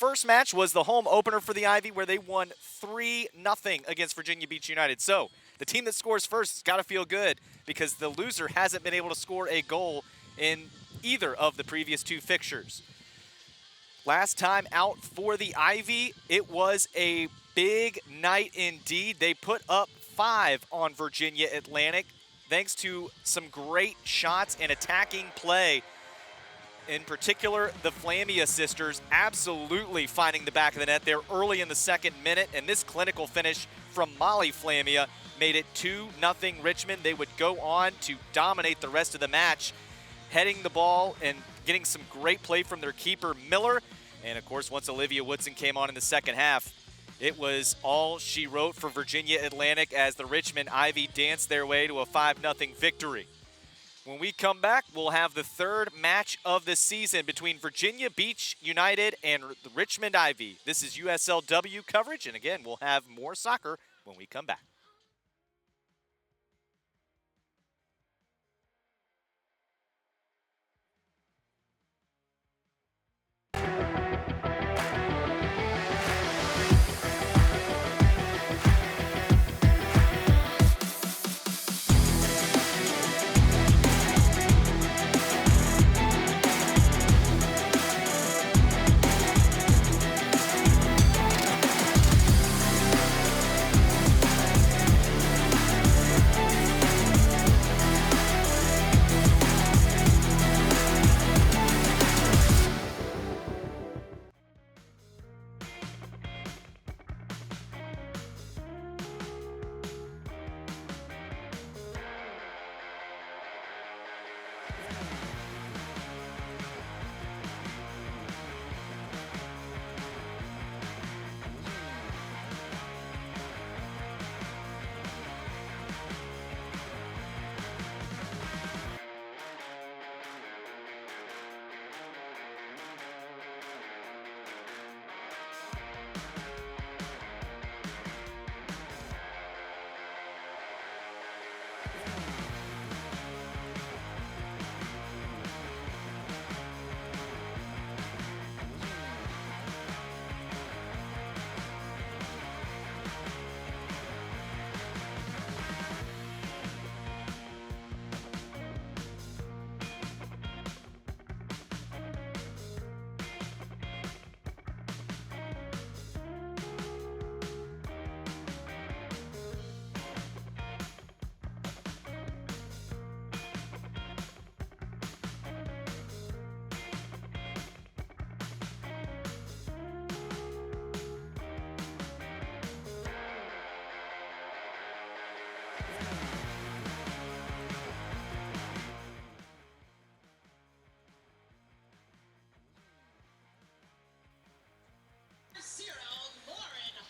first match was the home opener for the Ivy, where they won 3-0 against Virginia Beach United. So the team that scores first has got to feel good because the loser hasn't been able to score a goal in either of the previous 2 fixtures. Last time out for the Ivy, it was a big night indeed. They put up 5 on Virginia Atlantic thanks to some great shots and attacking play. In particular, the Flamia sisters absolutely finding the back of the net there early in the 2nd minute, and this clinical finish from Molly Flamia made it 2-0 Richmond. They would go on to dominate the rest of the match, heading the ball and getting some great play from their keeper, Miller. And of course, once Olivia Woodson came on in the second half, it was all she wrote for Virginia Atlantic as the Richmond Ivy danced their way to a 5-0 victory. When we come back, we'll have the 3rd match of the season between Virginia Beach United and the Richmond Ivy. This is USLW coverage, and again, we'll have more soccer when we come back.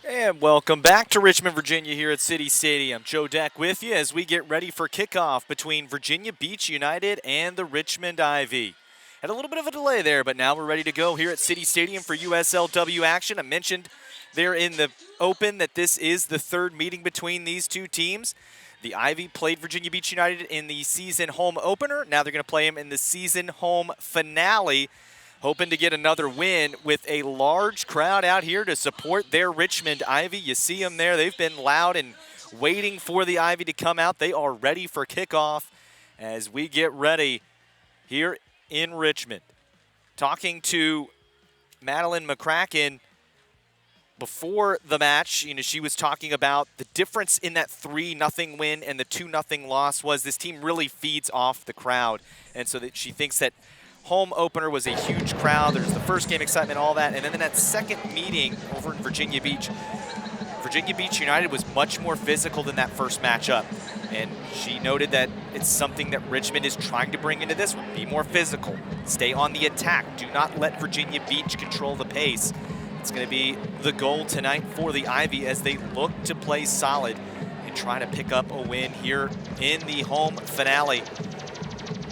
And welcome back to Richmond, Virginia here at City Stadium. Joe Deck with you as we get ready for kickoff between Virginia Beach United and the Richmond Ivy. Had a little bit of a delay there, but now we're ready to go here at City Stadium for USLW action. I mentioned there in the open that this is the 3rd meeting between these 2 teams. The Ivy played Virginia Beach United in the season home opener. Now they're going to play them in the season home finale, hoping to get another win with a large crowd out here to support their Richmond Ivy. You see them there. They've been loud and waiting for the Ivy to come out. They are ready for kickoff as we get ready here in Richmond. Talking to Madeline McCracken before the match, she was talking about the difference in that 3-0 win and the 2-0 loss was this team really feeds off the crowd. And so that she thinks that home opener was a huge crowd. There's the first game excitement, all that. And then in that second meeting over in Virginia Beach United was much more physical than that first matchup. And she noted that it's something that Richmond is trying to bring into this one. Be more physical. Stay on the attack. Do not let Virginia Beach control the pace. It's going to be the goal tonight for the Ivy as they look to play solid and try to pick up a win here in the home finale.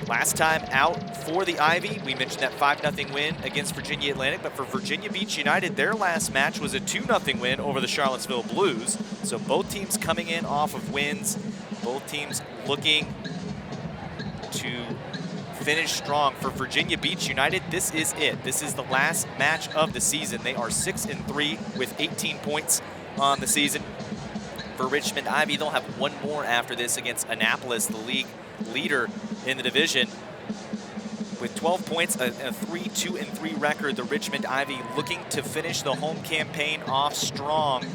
Last time out for the Ivy, we mentioned that 5-0 win against Virginia Atlantic, but for Virginia Beach United, their last match was a 2-0 win over the Charlottesville Blues. So both teams coming in off of wins, both teams looking to finish strong. For Virginia Beach United, this is it. This is the last match of the season. They are 6-3 with 18 points on the season. For Richmond IVY, they'll have one more after this against Annapolis, the league leader in the division. With 12 points, a 3-2-3 record, the Richmond IVY looking to finish the home campaign off strong.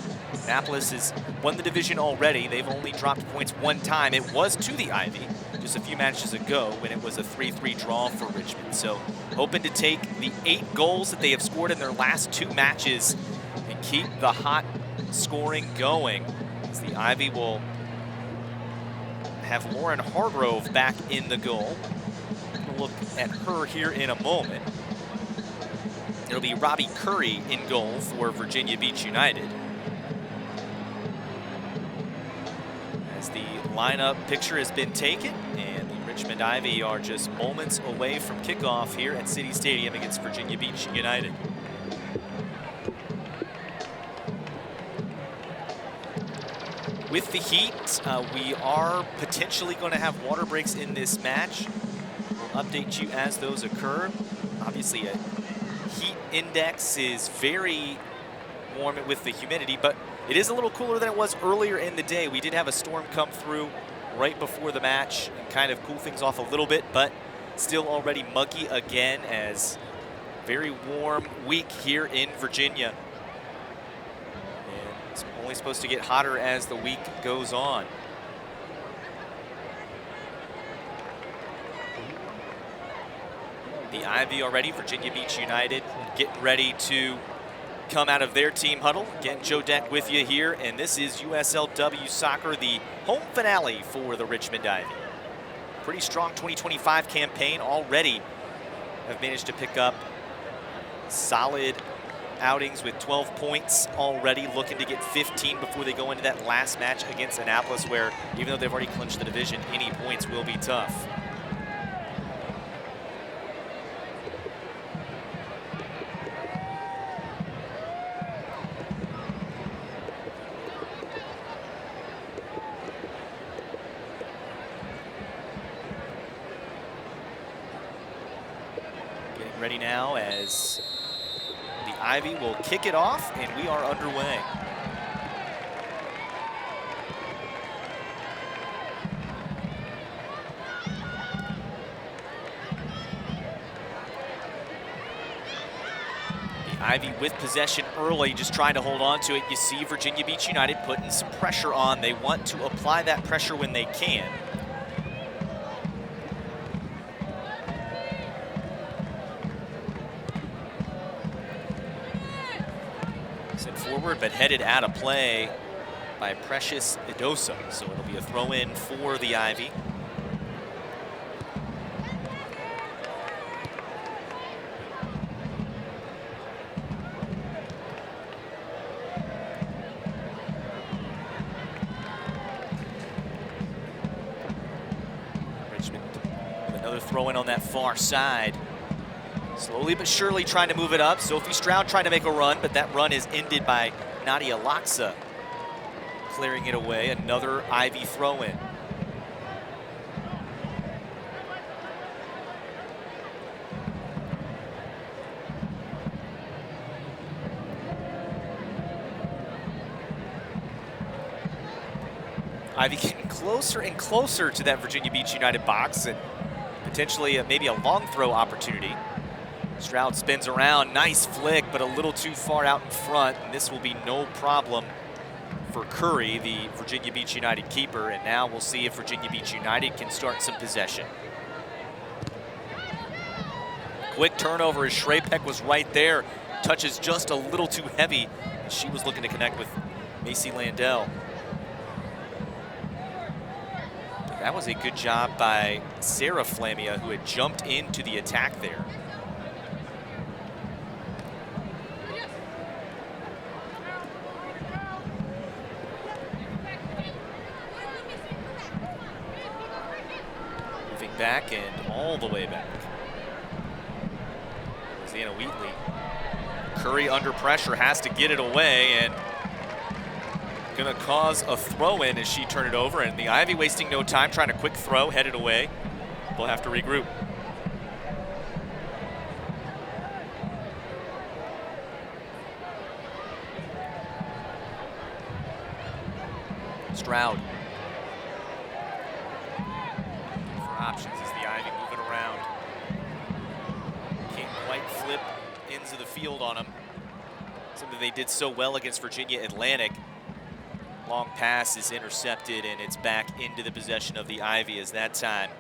Annapolis has won the division already. They've only dropped points one time. It was to the IVY just a few matches ago when it was a 3-3 draw for Richmond. So hoping to take the 8 goals that they have scored in their last 2 matches and keep the hot scoring going. As the IVY will have Lauren Hargrove back in the goal. We'll look at her here in a moment. It'll be Robbie Curry in goal for Virginia Beach United. As the lineup picture has been taken, and the Richmond IVY are just moments away from kickoff here at City Stadium against Virginia Beach United. With the heat, we are potentially going to have water breaks in this match. We'll update you as those occur. Obviously, a heat index is very warm with the humidity, but it is a little cooler than it was earlier in the day. We did have a storm come through right before the match and kind of cool things off a little bit, but still already muggy again, as very warm week here in Virginia. And it's only supposed to get hotter as the week goes on. The IVY already, Virginia Beach United, getting ready to come out of their team huddle. Again, Joe Deck with you here, and this is USLW Soccer, the home finale for the Richmond IVY. Pretty strong 2025 campaign already. Have managed to pick up solid outings with 12 points already, looking to get 15 before they go into that last match against Annapolis, where even though they've already clinched the division, any points will be tough. Ready now as the IVY will kick it off, and we are underway. The IVY with possession early, just trying to hold on to it. You see Virginia Beach United putting some pressure on. They want to apply that pressure when they can. Forward, but headed out of play by Precious Idosa. So it'll be a throw in for the IVY. Richmond with another throw in on that far side. Slowly but surely trying to move it up. Sophie Stroud trying to make a run, but that run is ended by Nadia Laksa clearing it away. Another IVY throw-in. IVY getting closer and closer to that Virginia Beach United box, and potentially maybe a long throw opportunity. Stroud spins around, nice flick, but a little too far out in front. And this will be no problem for Curry, the Virginia Beach United keeper. And now we'll see if Virginia Beach United can start some possession. Quick turnover as Schrapek was right there. Touches just a little too heavy. She was looking to connect with Macy Landell. That was a good job by Sarah Flamia, who had jumped into the attack there. Back and all the way back. Rosanna Wheatley. Curry under pressure, has to get it away, and gonna cause a throw-in as she turned it over, and the IVY wasting no time, trying a quick throw, headed away. We'll have to regroup. Stroud. For options as the Ivy moving around. Can't quite flip ends of the field on them. Something they did so well against Virginia Atlantic. Long pass is intercepted, and it's back into the possession of the Ivy as that time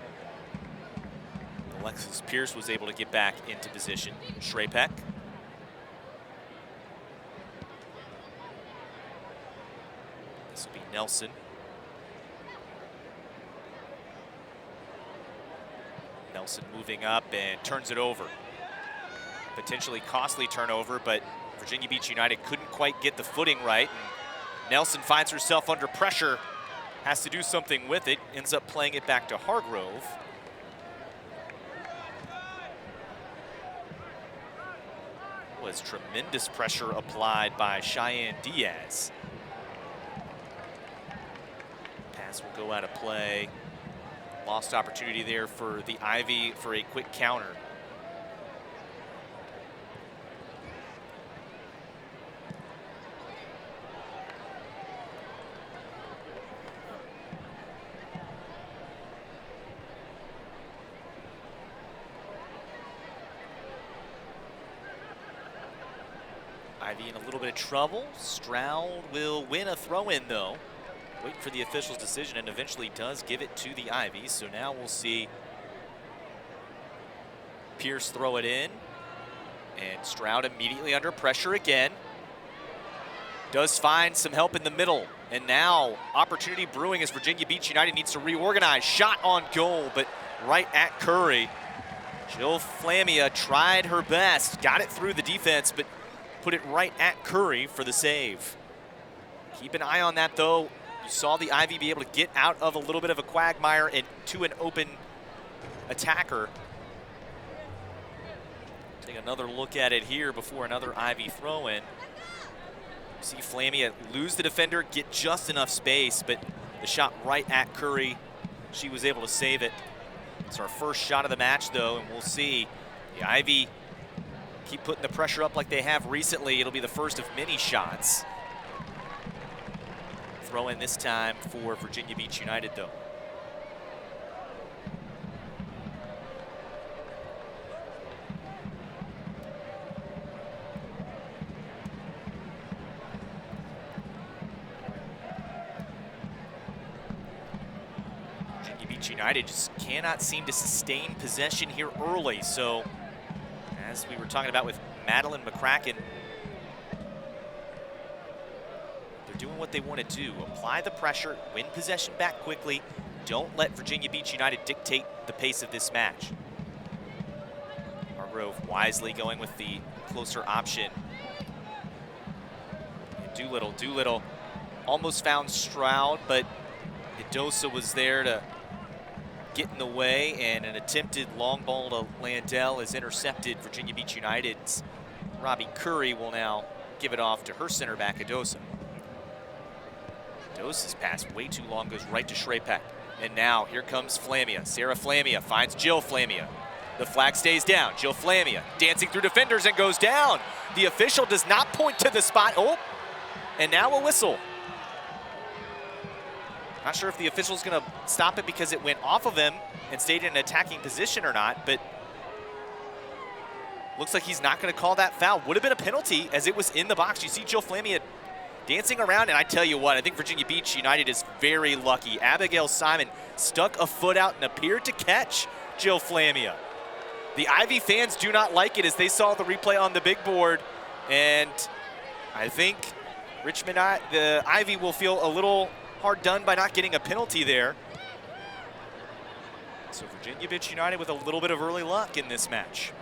Alexis Pierce was able to get back into position. Shrapek. This will be Nelson. Nelson moving up and turns it over. Potentially costly turnover, but Virginia Beach United couldn't quite get the footing right. And Nelson finds herself under pressure, has to do something with it, ends up playing it back to Hargrove. Was tremendous pressure applied by Cheyenne Diaz. Pass will go out of play. Lost opportunity there for the Ivy for a quick counter. Ivy in a little bit of trouble. Stroud will win a throw-in though. Waiting for the official's decision, and eventually does give it to the Ivy. So now we'll see Pierce throw it in. And Stroud immediately under pressure again. Does find some help in the middle. And now opportunity brewing as Virginia Beach United needs to reorganize. Shot on goal, but right at Curry. Jill Flamia tried her best. Got it through the defense, but put it right at Curry for the save. Keep an eye on that though. You saw the Ivy be able to get out of a little bit of a quagmire and to an open attacker. Take another look at it here before another Ivy throw in. See Flamia lose the defender, get just enough space, but the shot right at Curry, she was able to save it. It's our first shot of the match though, and we'll see the Ivy keep putting the pressure up like they have recently. It'll be the first of many shots. Throw in this time for Virginia Beach United though. Virginia Beach United just cannot seem to sustain possession here early. So as we were talking about with Madeline McCracken, they're doing what they want to do. Apply the pressure, win possession back quickly. Don't let Virginia Beach United dictate the pace of this match. Hargrove wisely going with the closer option. And Doolittle almost found Stroud, but Idosa was there to get in the way, and an attempted long ball to Landell is intercepted. Virginia Beach United's Robbie Curry will now give it off to her center back, Idosa. Idosa's pass way too long, goes right to Shrapek. And now here comes Flamia. Sarah Flamia finds Jill Flamia. The flag stays down. Jill Flamia dancing through defenders and goes down. The official does not point to the spot. Oh, and now a whistle. Not sure if the official's gonna stop it because it went off of him and stayed in an attacking position or not, but looks like he's not gonna call that foul. Would have been a penalty as it was in the box. You see Jill Flamia dancing around, and I tell you what, I think Virginia Beach United is very lucky. Abigail Simon stuck a foot out and appeared to catch Jill Flamia. The Ivy fans do not like it as they saw the replay on the big board, and I think the Ivy will feel a little hard done by not getting a penalty there. So Virginia Beach United with a little bit of early luck in this match.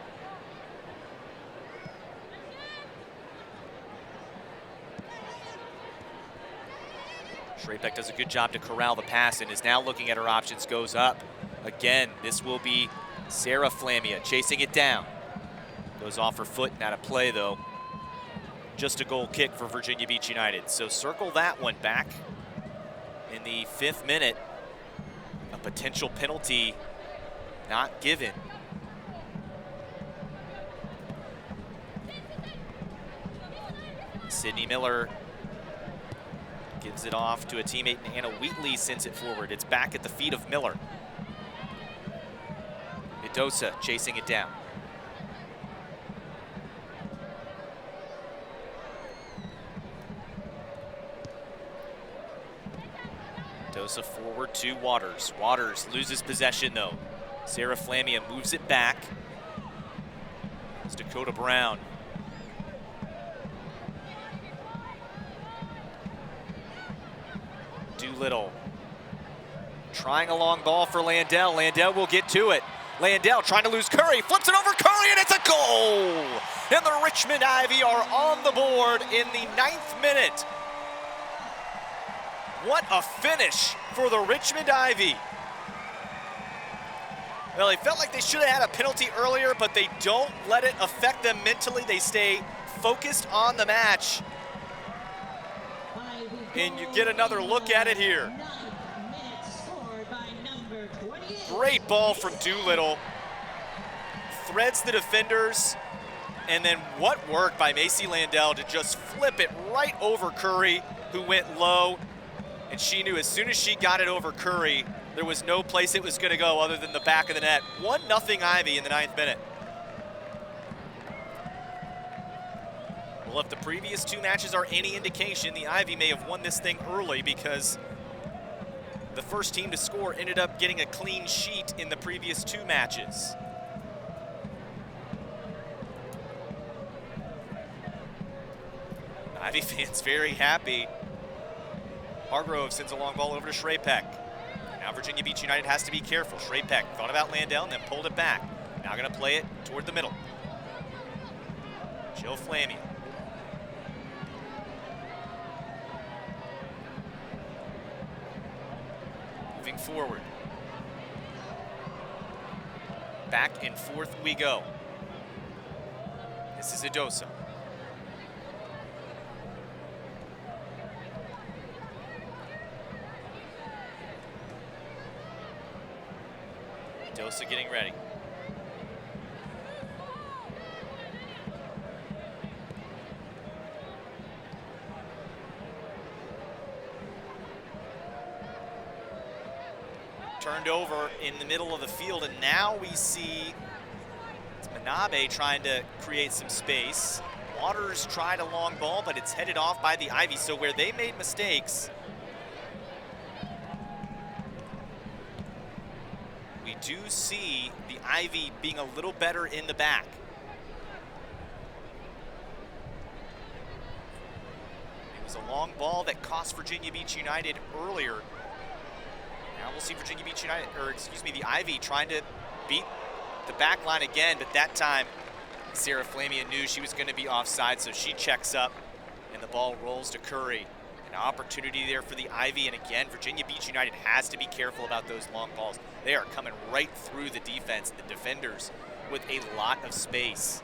Shrapek does a good job to corral the pass and is now looking at her options, goes up. Again, this will be Sarah Flamia chasing it down. Goes off her foot and out of play though. Just a goal kick for Virginia Beach United. So circle that one back. In the 5th minute, a potential penalty not given. Sydney Miller Gives it off to a teammate, and Anna Wheatley sends it forward. It's back at the feet of Miller. Idosa chasing it down. Idosa forward to Waters. Waters loses possession though. Sarah Flamia moves it back. It's Dakota Brown. Doolittle trying a long ball for Landell. Landell will get to it. Landell trying to lose Curry, flips it over Curry, and it's a goal! And the Richmond Ivy are on the board in the 9th minute. What a finish for the Richmond Ivy. Well, they felt like they should have had a penalty earlier, but they don't let it affect them mentally. They stay focused on the match. And you get another look at it here. Great ball from Doolittle. Threads the defenders. And then what work by Macy Landell to just flip it right over Curry, who went low. And she knew as soon as she got it over Curry, there was no place it was going to go other than the back of the net. 1-0 Ivy in the 9th minute. Well, if the previous 2 matches are any indication, the Ivy may have won this thing early because the first team to score ended up getting a clean sheet in the previous 2 matches. Ivy fans very happy. Hargrove sends a long ball over to Shrapek. Now Virginia Beach United has to be careful. Shrapek thought about Landell and then pulled it back. Now gonna play it toward the middle. Jill Flammy. Moving forward. Back and forth we go. This is Idosa. Idosa getting ready. Turned over in the middle of the field, and now we see it's Manabe trying to create some space. Waters tried a long ball, but it's headed off by the Ivy, so where they made mistakes, we do see the Ivy being a little better in the back. It was a long ball that cost Virginia Beach United earlier. Now we'll see Virginia Beach United, or excuse me, the Ivy trying to beat the back line again, but that time Sarah Flamia knew she was going to be offside, so she checks up and the ball rolls to Curry. An opportunity there for the Ivy, and again, Virginia Beach United has to be careful about those long balls. They are coming right through the defense, the defenders, with a lot of space.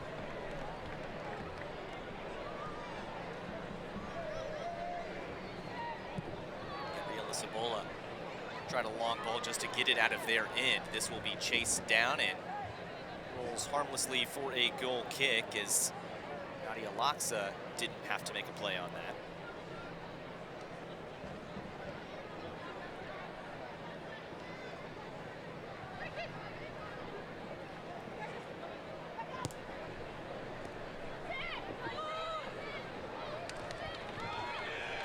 Gabriela Cibola tried a long ball just to get it out of their end. This will be chased down and rolls harmlessly for a goal kick, as Nadia Laksa didn't have to make a play on that.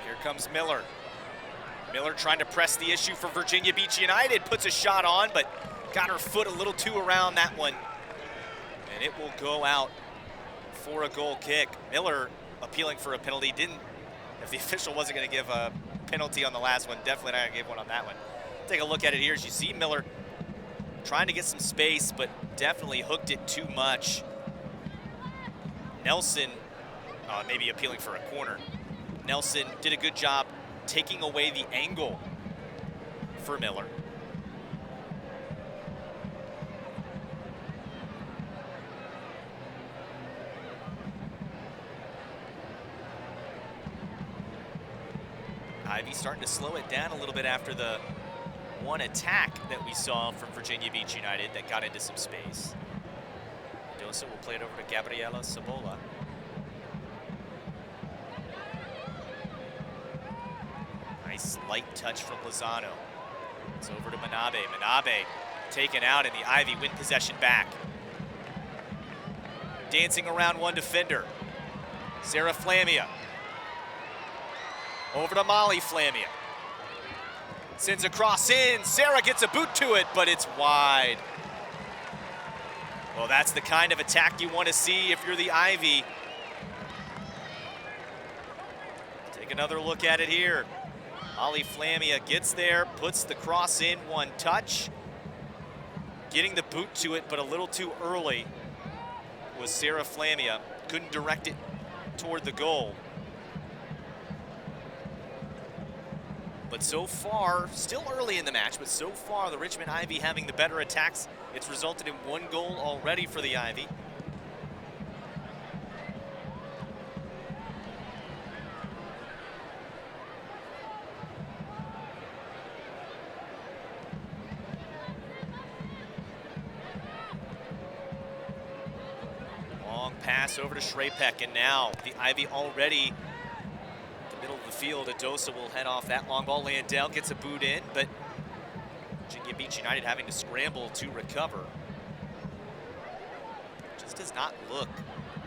Here comes Miller. Miller trying to press the issue for Virginia Beach United, puts a shot on, but got her foot a little too around that one. And it will go out for a goal kick. Miller appealing for a penalty. If the official wasn't going to give a penalty on the last one, definitely not going to give one on that one. Take a look at it here as you see Miller trying to get some space, but definitely hooked it too much. Nelson maybe appealing for a corner. Nelson did a good job taking away the angle for Miller. Ivy starting to slow it down a little bit after the one attack that we saw from Virginia Beach United that got into some space. Idosa will play it over to Gabriela Cibola. Nice light touch from Lozano. It's over to Manabe. Manabe taken out, and the Ivy win possession back. Dancing around one defender. Sarah Flamia. Over to Molly Flamia. Sends a cross in. Sarah gets a boot to it, but it's wide. Well, that's the kind of attack you want to see if you're the Ivy. Take another look at it here. Molly Flamia gets there, puts the cross in, one touch. Getting the boot to it, but a little too early was Sarah Flamia. Couldn't direct it toward the goal. But so far, still early in the match, but so far the Richmond Ivy having the better attacks. It's resulted in one goal already for the Ivy. Long pass over to Shrapek, and now the Ivy already middle of the field. Adosa will head off that long ball. Landell gets a boot in, but Virginia Beach United having to scramble to recover. Just does not look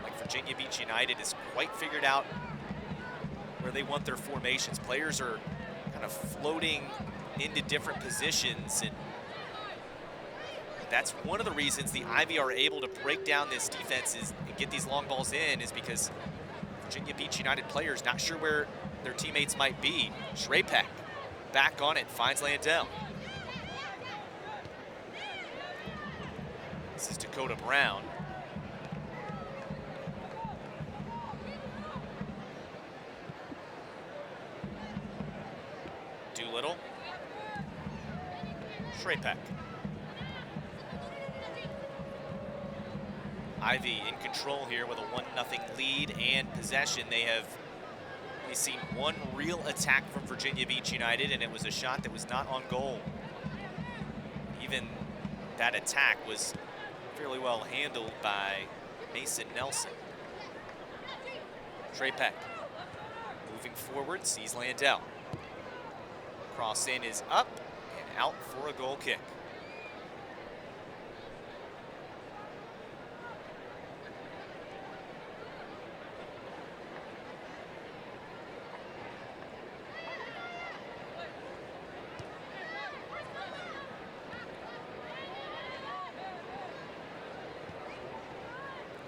like Virginia Beach United has quite figured out where they want their formations. Players are kind of floating into different positions, and that's one of the reasons the Ivy are able to break down this defense and get these long balls in, is because Virginia Beach United players not sure where their teammates might be. Shrapek back on it, finds Landell. This is Dakota Brown. Doolittle. Shrapek. Ivy in control here with a 1-0 lead and possession. They have only seen one real attack from Virginia Beach United, and it was a shot that was not on goal. Even that attack was fairly well handled by Mason Nelson. Shrapek moving forward, sees Landell. Cross in is up and out for a goal kick.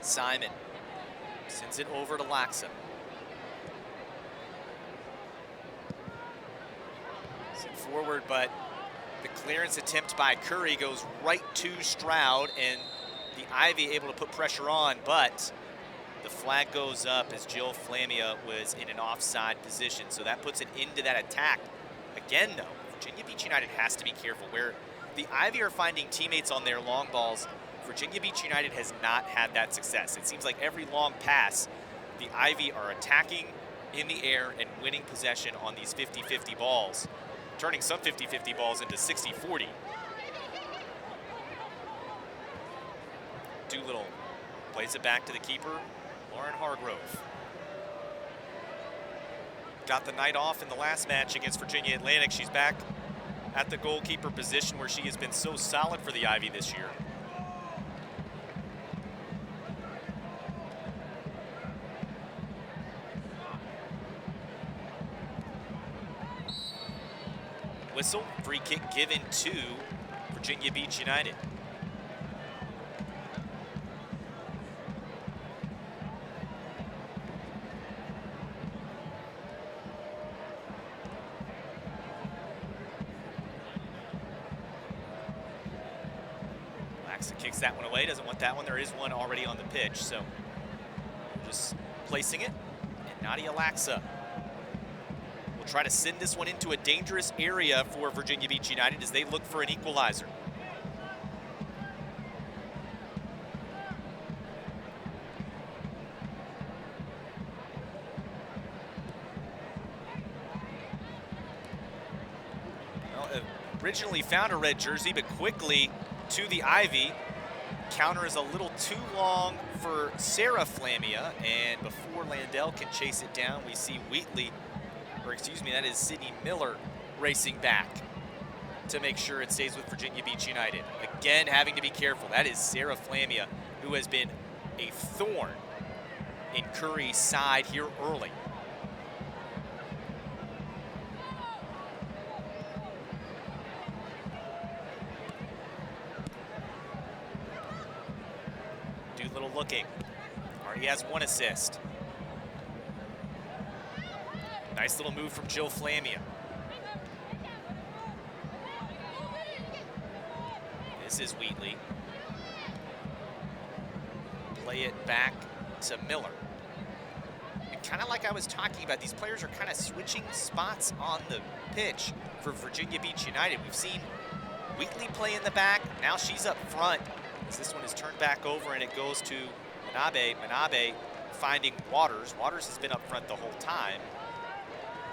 Simon sends it over to Laxa. Sent forward, but the clearance attempt by Curry goes right to Stroud, and the Ivy able to put pressure on, but the flag goes up as Jill Flamia was in an offside position, so that puts an end to that attack. Again, though, Virginia Beach United has to be careful. Where the Ivy are finding teammates on their long balls, Virginia Beach United has not had that success. It seems like every long pass, the Ivy are attacking in the air and winning possession on these 50-50 balls, turning some 50-50 balls into 60-40. Doolittle plays it back to the keeper, Lauren Hargrove. Got the night off in the last match against Virginia Atlantic. She's back at the goalkeeper position where she has been so solid for the Ivy this year. Whistle, free kick given to Virginia Beach United. Laxa kicks that one away, doesn't want that one. There is one already on the pitch, so just placing it. And Nadia Laxa will try to send this one into a dangerous area for Virginia Beach United as they look for an equalizer. Well, originally found a red jersey, but quickly to the Ivy. Counter is a little too long for Sarah Flamia, and before Landell can chase it down, we see Wheatley or excuse me, that is Sydney Miller racing back to make sure it stays with Virginia Beach United. Again, having to be careful. That is Sarah Flamia, who has been a thorn in Curry's side here early. Doolittle looking. Already has 1 assist. Nice little move from Jill Flamia. This is Wheatley. Play it back to Miller. And kind of like I was talking about, these players are kind of switching spots on the pitch for Virginia Beach United. We've seen Wheatley play in the back. Now she's up front. As this one is turned back over and it goes to Manabe. Manabe finding Waters. Waters has been up front the whole time.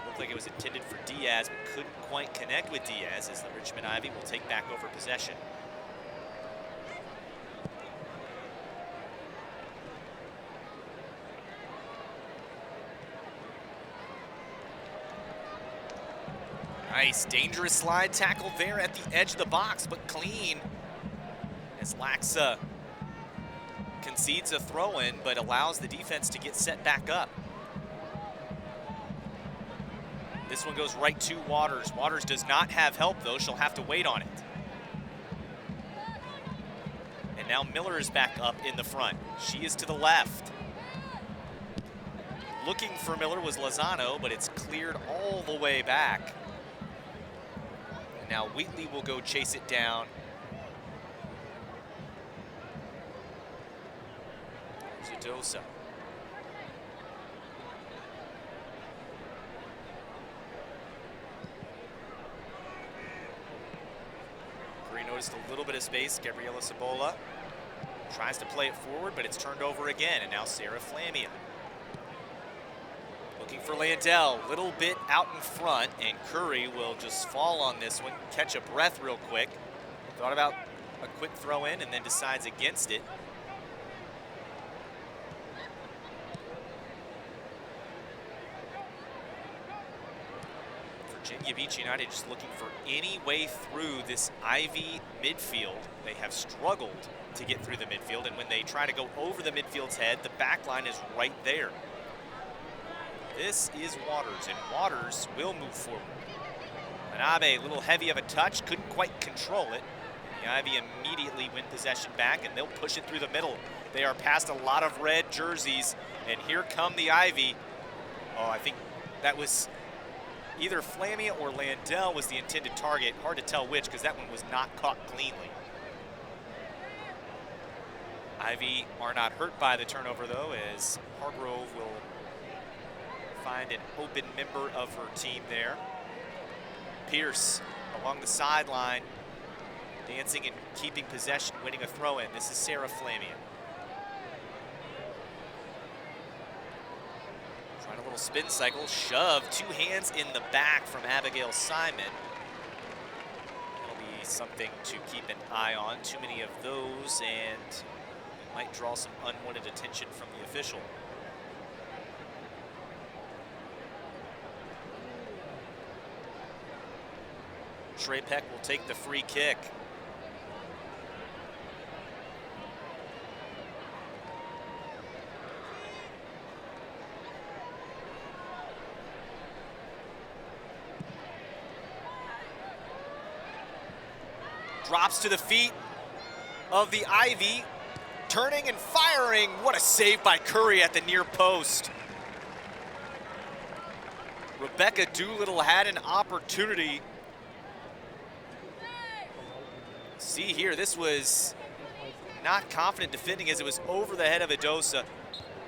Looked like it was intended for Diaz, but couldn't quite connect with Diaz as the Richmond Ivy will take back over possession. Nice, dangerous slide tackle there at the edge of the box, but clean as Laxa concedes a throw-in, but allows the defense to get set back up. This one goes right to Waters. Waters does not have help, though. She'll have to wait on it. And now Miller is back up in the front. She is to the left. Looking for Miller was Lozano, but it's cleared all the way back. And now Wheatley will go chase it down. Zudosa. Noticed a little bit of space. Gabriela Cibola tries to play it forward, but it's turned over again, and now Sarah Flamia. Looking for Landell, little bit out in front, and Curry will just fall on this one, catch a breath real quick. Thought about a quick throw in and then decides against it. Virginia Beach United just looking for any way through this Ivy midfield. They have struggled to get through the midfield, and when they try to go over the midfield's head, the back line is right there. This is Waters, and Waters will move forward. Manabe, a little heavy of a touch, couldn't quite control it. The Ivy immediately win possession back, and they'll push it through the middle. They are past a lot of red jerseys, and here come the Ivy. Oh, I think that was either Flamia or Landell was the intended target. Hard to tell which, because that one was not caught cleanly. Ivy are not hurt by the turnover, though, as Hargrove will find an open member of her team there. Pierce along the sideline, dancing and keeping possession, winning a throw-in. This is Sarah Flamia. Trying a little spin cycle, shove, 2 hands in the back from Abigail Simon. That'll be something to keep an eye on. Too many of those, and it might draw some unwanted attention from the official. Trey Peck will take the free kick. Drops to the feet of the Ivy, turning and firing. What a save by Curry at the near post. Rebecca Doolittle had an opportunity. See here, this was not confident defending as it was over the head of Adosa.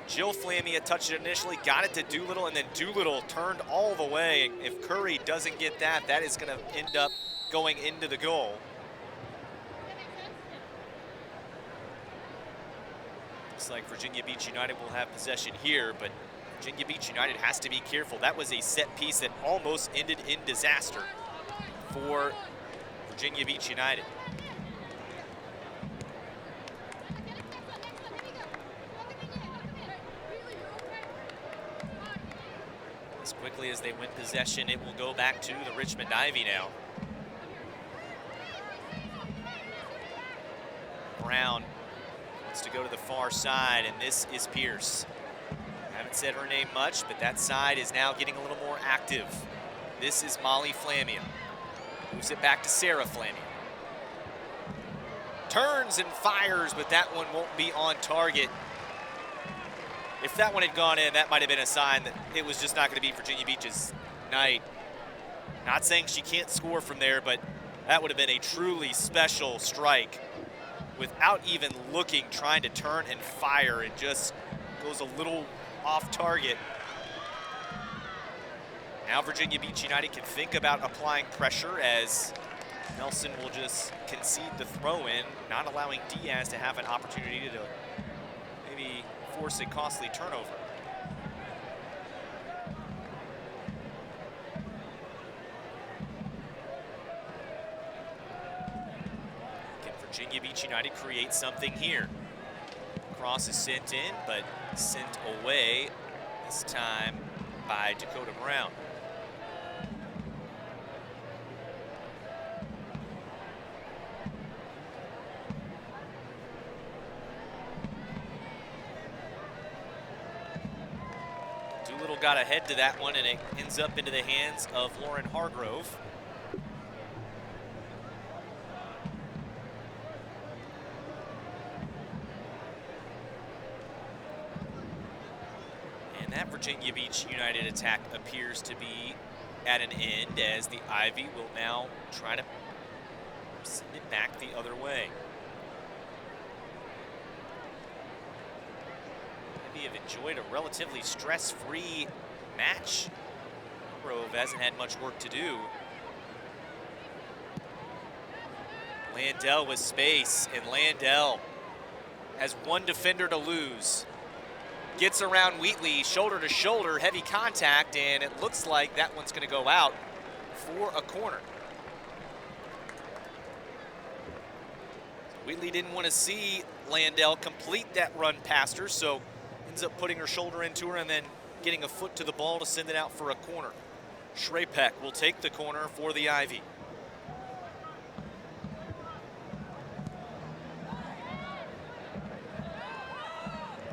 Jill Flamia touched it initially, got it to Doolittle, and then Doolittle turned all the way. If Curry doesn't get that, that is going to end up going into the goal. Looks like Virginia Beach United will have possession here, but Virginia Beach United has to be careful. That was a set piece that almost ended in disaster for Virginia Beach United. As quickly as they win possession, it will go back to the Richmond Ivy now. Brown wants to go to the far side, and this is Pierce. Haven't said her name much, but that side is now getting a little more active. This is Molly Flamia. Moves it back to Sarah Flamia. Turns and fires, but that one won't be on target. If that one had gone in, that might have been a sign that it was just not going to be Virginia Beach's night. Not saying she can't score from there, but that would have been a truly special strike without even looking, trying to turn and fire, and just goes a little off target. Now Virginia Beach United can think about applying pressure, as Nelson will just concede the throw-in, not allowing Diaz to have an opportunity to maybe force a costly turnover. Can Virginia Beach United create something here? Cross is sent in, but sent away, this time by Dakota Brown. Doolittle got ahead to that one, and it ends up into the hands of Lauren Hargrove. And that Virginia Beach United attack appears to be at an end, as the Ivy will now try to send it back the other way. Ivy have enjoyed a relatively stress-free match. Hargrove hasn't had much work to do. Landell with space, and Landell has one defender to lose. Gets around Wheatley, shoulder to shoulder, heavy contact, and it looks like that one's going to go out for a corner. Wheatley didn't want to see Landell complete that run past her, so ends up putting her shoulder into her and then getting a foot to the ball to send it out for a corner. Shrapek will take the corner for the Ivy.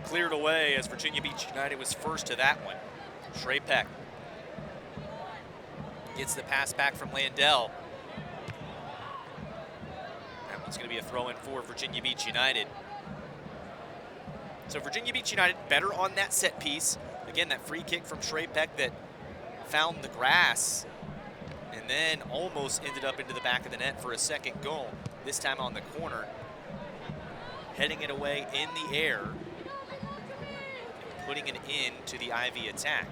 Cleared away, as Virginia Beach United was first to that one. Shrapek gets the pass back from Landell. That one's going to be a throw-in for Virginia Beach United. So Virginia Beach United better on that set piece. Again, that free kick from Shrapek that found the grass and then almost ended up into the back of the net for a second goal. This time on the corner, heading it away in the air, putting an end to the Ivy attack.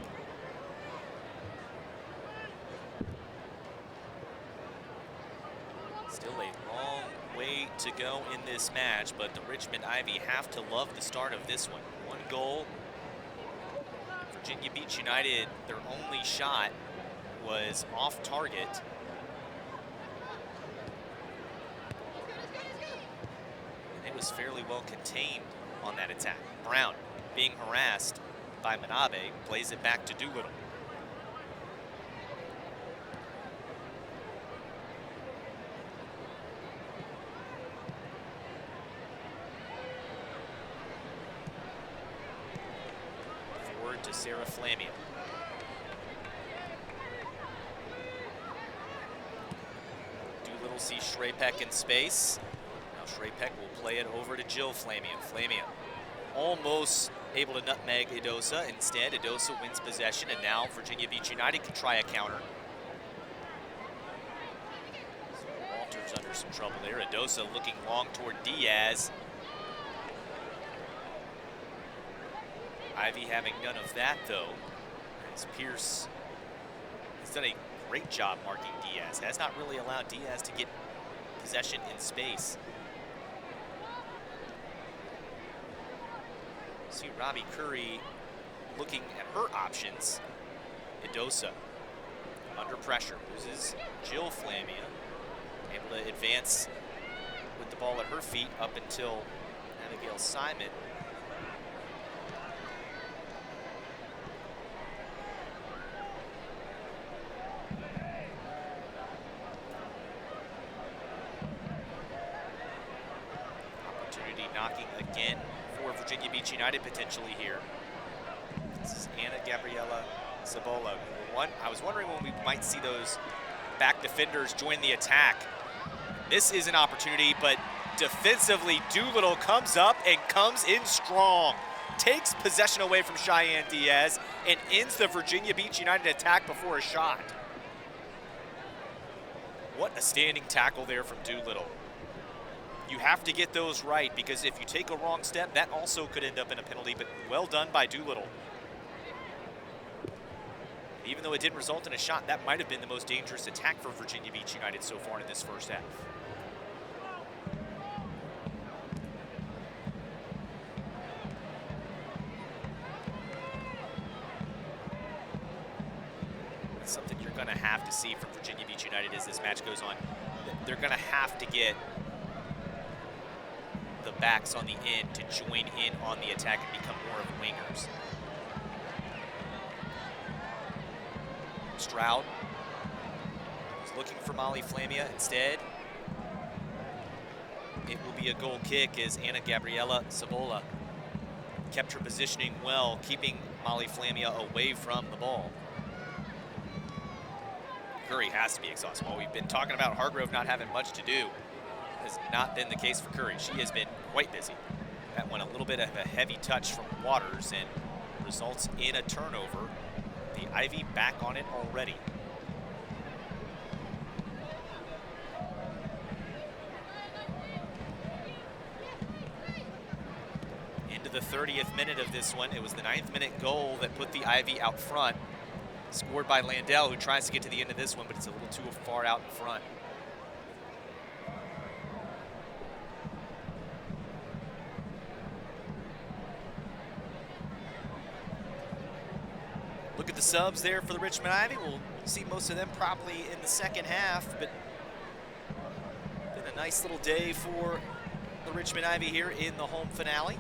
Still a long way to go in this match, but the Richmond Ivy have to love the start of this one. One goal. Virginia Beach United, their only shot was off target. And it was fairly well contained on that attack. Brown, being harassed by Manabe, plays it back to Doolittle. Forward to Sarah Flamia. Doolittle sees Shrapek in space. Now Shrapek will play it over to Jill Flamia. Flamia almost able to nutmeg Edosa. Instead, Edosa wins possession, and now Virginia Beach United can try a counter. So Walter's under some trouble there. Edosa looking long toward Diaz. Ivy having none of that, though, as Pierce has done a great job marking Diaz. Has not really allowed Diaz to get possession in space. See Robbie Curry looking at her options. Edosa under pressure, loses Jill Flamia, able to advance with the ball at her feet up until Abigail Simon. again for Virginia Beach United potentially here. This is Anna Gabriela Zabola. I was wondering when we might see those back defenders join the attack. This is an opportunity, but defensively, Doolittle comes up and comes in strong. Takes possession away from Cheyenne Diaz and ends the Virginia Beach United attack before a shot. What a standing tackle there from Doolittle. You have to get those right, because if you take a wrong step, that also could end up in a penalty, but well done by Doolittle. Even though it didn't result in a shot, that might have been the most dangerous attack for Virginia Beach United so far in this first half. That's something you're going to have to see from Virginia Beach United as this match goes on. They're going to have to get the backs on the end to join in on the attack and become more of wingers. Stroud was looking for Molly Flamia instead. It will be a goal kick as Anna Gabriela Zabola kept her positioning well, keeping Molly Flamia away from the ball. Curry has to be exhausted. While we've been talking about Hargrove not having much to do, has not been the case for Curry. She has been quite busy. That one a little bit of a heavy touch from Waters and results in a turnover. The Ivy back on it already. Into the 30th minute of this one. It was the 9th minute goal that put the Ivy out front. Scored by Landell, who tries to get to the end of this one, but it's a little too far out in front. Look at the subs there for the Richmond Ivy. We'll see most of them probably in the second half, but been a nice little day for the Richmond Ivy here in the home finale.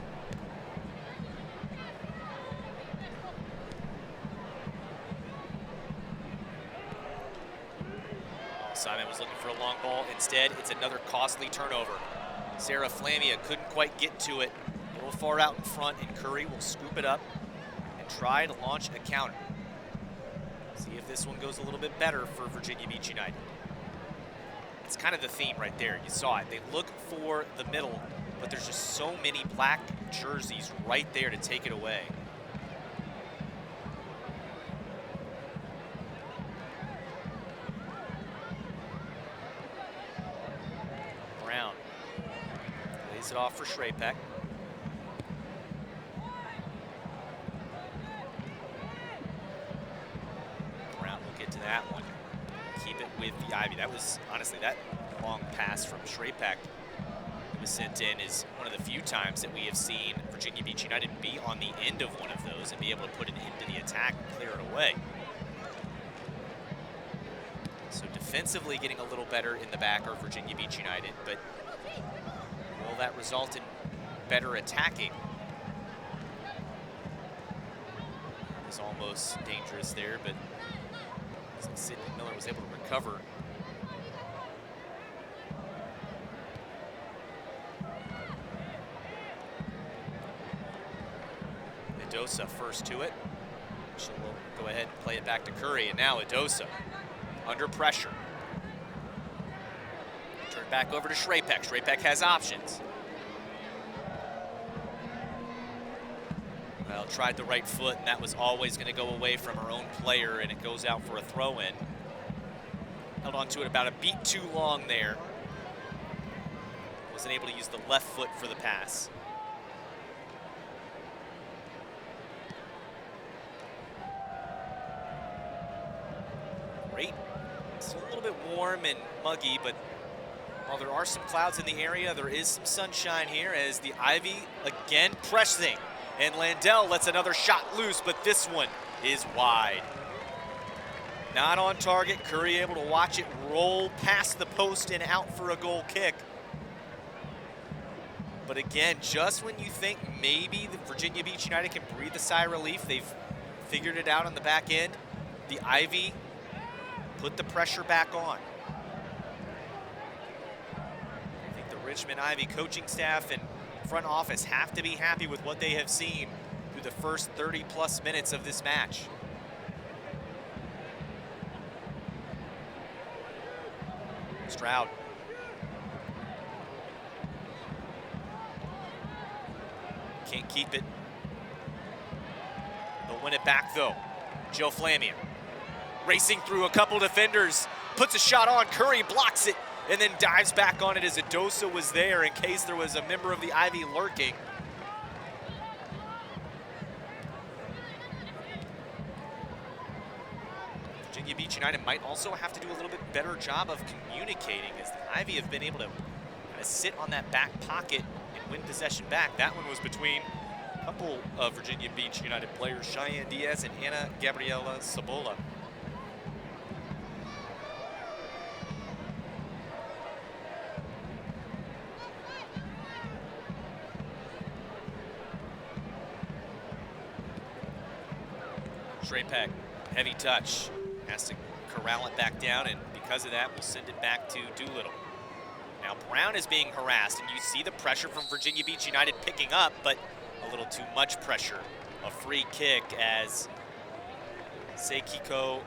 Simon was looking for a long ball. Instead, it's another costly turnover. Sarah Flamia couldn't quite get to it. A little far out in front, and Curry will scoop it up and try to launch a counter. See if this one goes a little bit better for Virginia Beach United. It's kind of the theme right there. You saw it. They look for the middle, but there's just so many black jerseys right there to take it away. Brown lays it off for Shrapek. To that one, keep it with the Ivy. That was honestly, that long pass from Shrapek that was sent in is one of the few times that we have seen Virginia Beach United be on the end of one of those and be able to put it into the attack and clear it away. So defensively getting a little better in the back are Virginia Beach United, but will that result in better attacking? It's almost dangerous there, but Sydney Miller was able to recover. Edosa first to it. She'll go ahead and play it back to Curry, and now Edosa under pressure. Turn back over to Shrapek. Shrapek has options. Well, tried the right foot, and that was always going to go away from her own player, and it goes out for a throw-in. Held on to it about a beat too long there. Wasn't able to use the left foot for the pass. Great. It's a little bit warm and muggy, but while there are some clouds in the area, there is some sunshine here as the Ivy again pressing. And Landell lets another shot loose, but this one is wide. Not on target. Curry able to watch it roll past the post and out for a goal kick. But again, just when you think maybe the Virginia Beach United can breathe a sigh of relief, they've figured it out on the back end. The Ivy put the pressure back on. I think the Richmond Ivy coaching staff and front office have to be happy with what they have seen through the first 30-plus minutes of this match. Stroud. Can't keep it. They'll win it back, though. Joe Flamia racing through a couple defenders, puts a shot on, Curry blocks it, and then dives back on it as Adosa was there in case there was a member of the Ivy lurking. Virginia Beach United might also have to do a little bit better job of communicating, as the Ivy have been able to kind of sit on that back pocket and win possession back. That one was between a couple of Virginia Beach United players, Cheyenne Diaz and Ana Gabriela Sabola. Shrapek, heavy touch, has to corral it back down, and because of that, we'll send it back to Doolittle. Now Brown is being harassed, and you see the pressure from Virginia Beach United picking up, but a little too much pressure. A free kick as Seikiko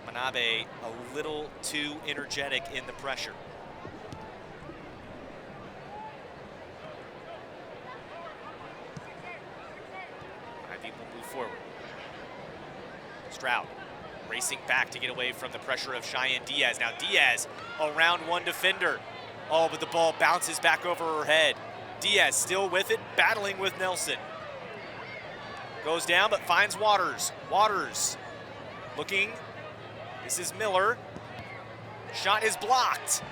Manabe a little too energetic in the pressure. Ivy will move forward. Stroud racing back to get away from the pressure of Cheyenne Diaz. Now Diaz around one defender. Oh, but the ball bounces back over her head. Diaz still with it, battling with Nelson. Goes down, but finds Waters. Waters looking. This is Miller. Shot is blocked.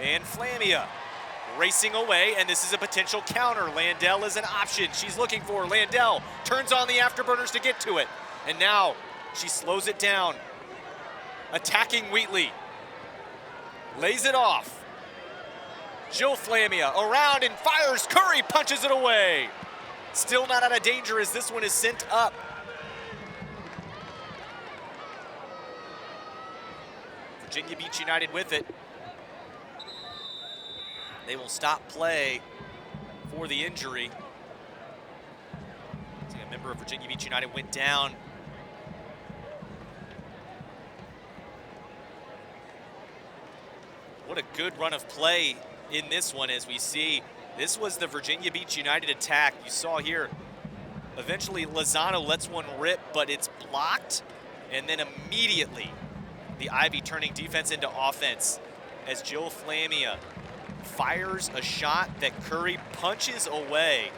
And Flamia racing away, and this is a potential counter. Landell is an option she's looking for. Landell turns on the afterburners to get to it. And now she slows it down. Attacking Wheatley. Lays it off. Jill Flamia around and fires. Curry punches it away. Still not out of danger as this one is sent up. Virginia Beach United with it. They will stop play for the injury. A member of Virginia Beach United went down. What a good run of play in this one, as we see. This was the Virginia Beach United attack. You saw here, eventually Lozano lets one rip, but it's blocked. And then immediately, the Ivy turning defense into offense as Jill Flamia fires a shot that Curry punches away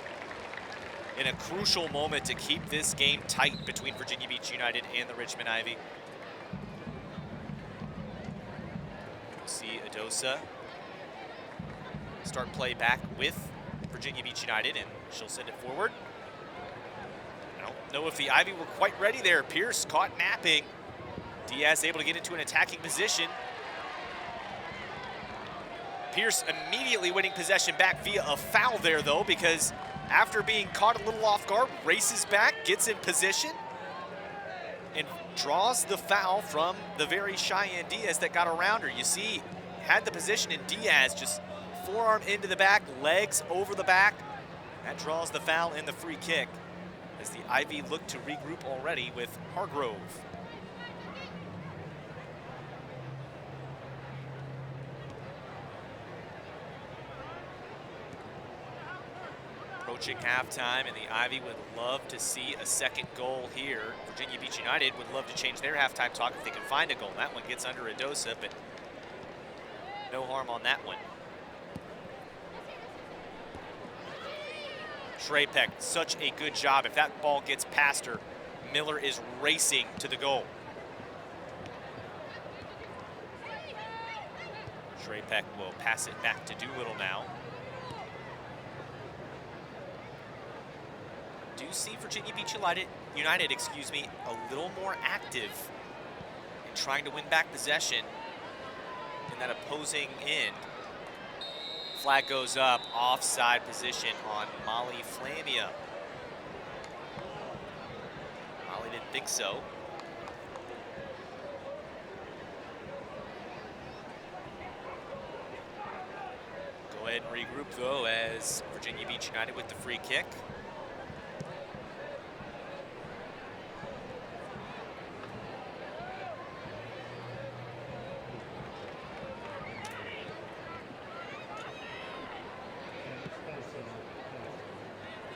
in a crucial moment to keep this game tight between Virginia Beach United and the Richmond Ivy. We'll see Adosa start play back with Virginia Beach United, and she'll send it forward. I don't know if the Ivy were quite ready there. Pierce caught napping. Diaz able to get into an attacking position. Pierce immediately winning possession back via a foul there, though, because after being caught a little off guard, races back, gets in position, and draws the foul from the very Cheyenne Diaz that got around her. You see, had the position, and Diaz just forearm into the back, legs over the back. That draws the foul and the free kick as the Ivy look to regroup already with Hargrove. Approaching halftime, and the Ivy would love to see a second goal here. Virginia Beach United would love to change their halftime talk if they can find a goal. That one gets under Adosa, but no harm on that one. Shrapek, such a good job. If that ball gets past her, Miller is racing to the goal. Shrapek will pass it back to Doolittle now. Do see Virginia Beach United, a little more active in trying to win back possession in that opposing end. Flag goes up, offside position on Molly Flamia. Molly didn't think so. Go ahead and regroup, though, as Virginia Beach United with the free kick.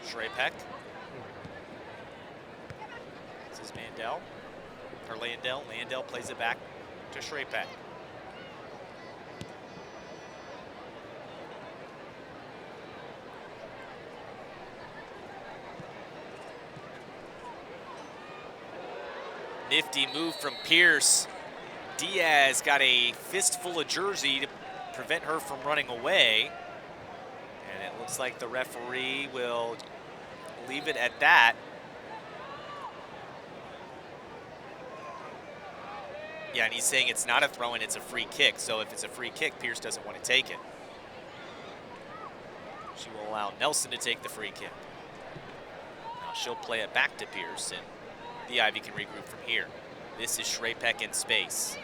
Shrapek. This is Mandel, or Landell. Landell plays it back to Shrapek. Nifty move from Pierce. Diaz got a fistful of jersey to prevent her from running away. And it looks like the referee will leave it at that. Yeah, and he's saying it's not a throw-in, it's a free kick. So if it's a free kick, Pierce doesn't want to take it. She will allow Nelson to take the free kick. Now she'll play it back to Pierce, and the Ivy can regroup from here. This is Shrapek in space.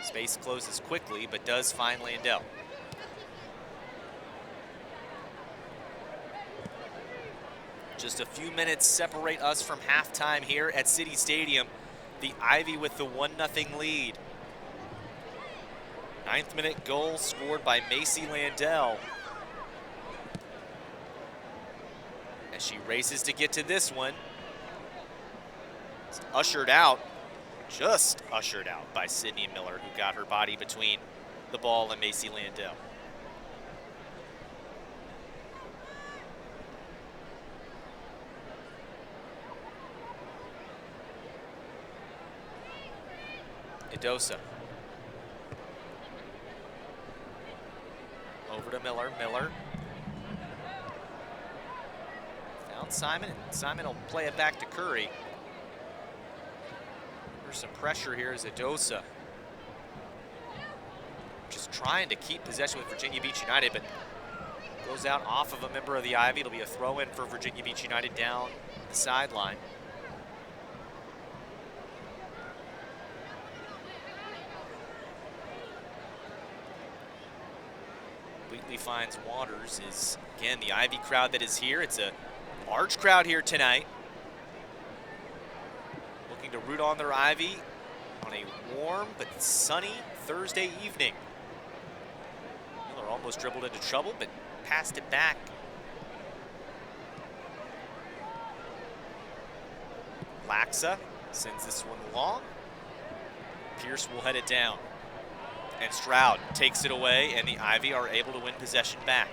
Space closes quickly, but does find Landell. Just a few minutes separate us from halftime here at City Stadium. The Ivy with the 1-0 lead. 9th minute goal scored by Macy Landell. As she races to get to this one. It's ushered out, just ushered out by Sydney Miller, who got her body between the ball and Macy Landell. Idosa. Over to Miller. Miller. Found Simon, and Simon will play it back to Curry. There's some pressure here as Idosa. Just trying to keep possession with Virginia Beach United, but goes out off of a member of the Ivy. It'll be a throw-in for Virginia Beach United down the sideline. Wheatley finds Waters. Is again the Ivy crowd that is here. It's a large crowd here tonight, looking to root on their Ivy on a warm but sunny Thursday evening. Miller almost dribbled into trouble, but passed it back. Laxa sends this one long. Pierce will head it down. And Stroud takes it away, and the Ivy are able to win possession back.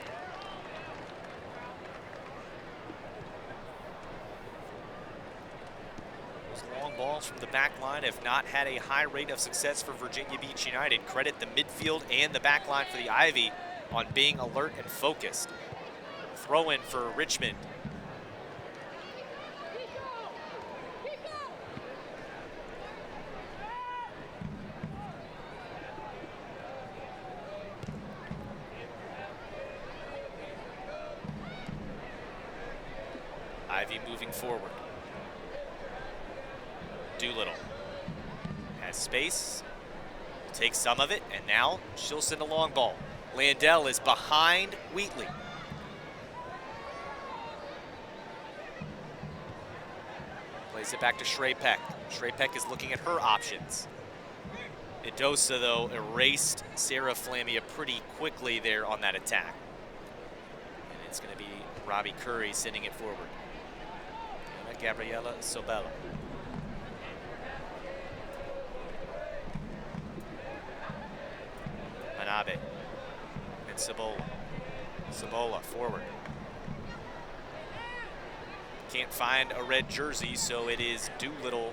Those long balls from the back line have not had a high rate of success for Virginia Beach United. Credit the midfield and the back line for the Ivy on being alert and focused. Throw in for Richmond. Ivy moving forward. Doolittle has space, takes some of it, and now she'll send a long ball. Landell is behind Wheatley. Plays it back to Shrapek. Shrapek is looking at her options. Idosa, though, erased Sarah Flamia pretty quickly there on that attack. And it's going to be Robbie Curry sending it forward. Gabriela Sobella. Manabe and Cibola. Cibola forward. Can't find a red jersey, so it is Doolittle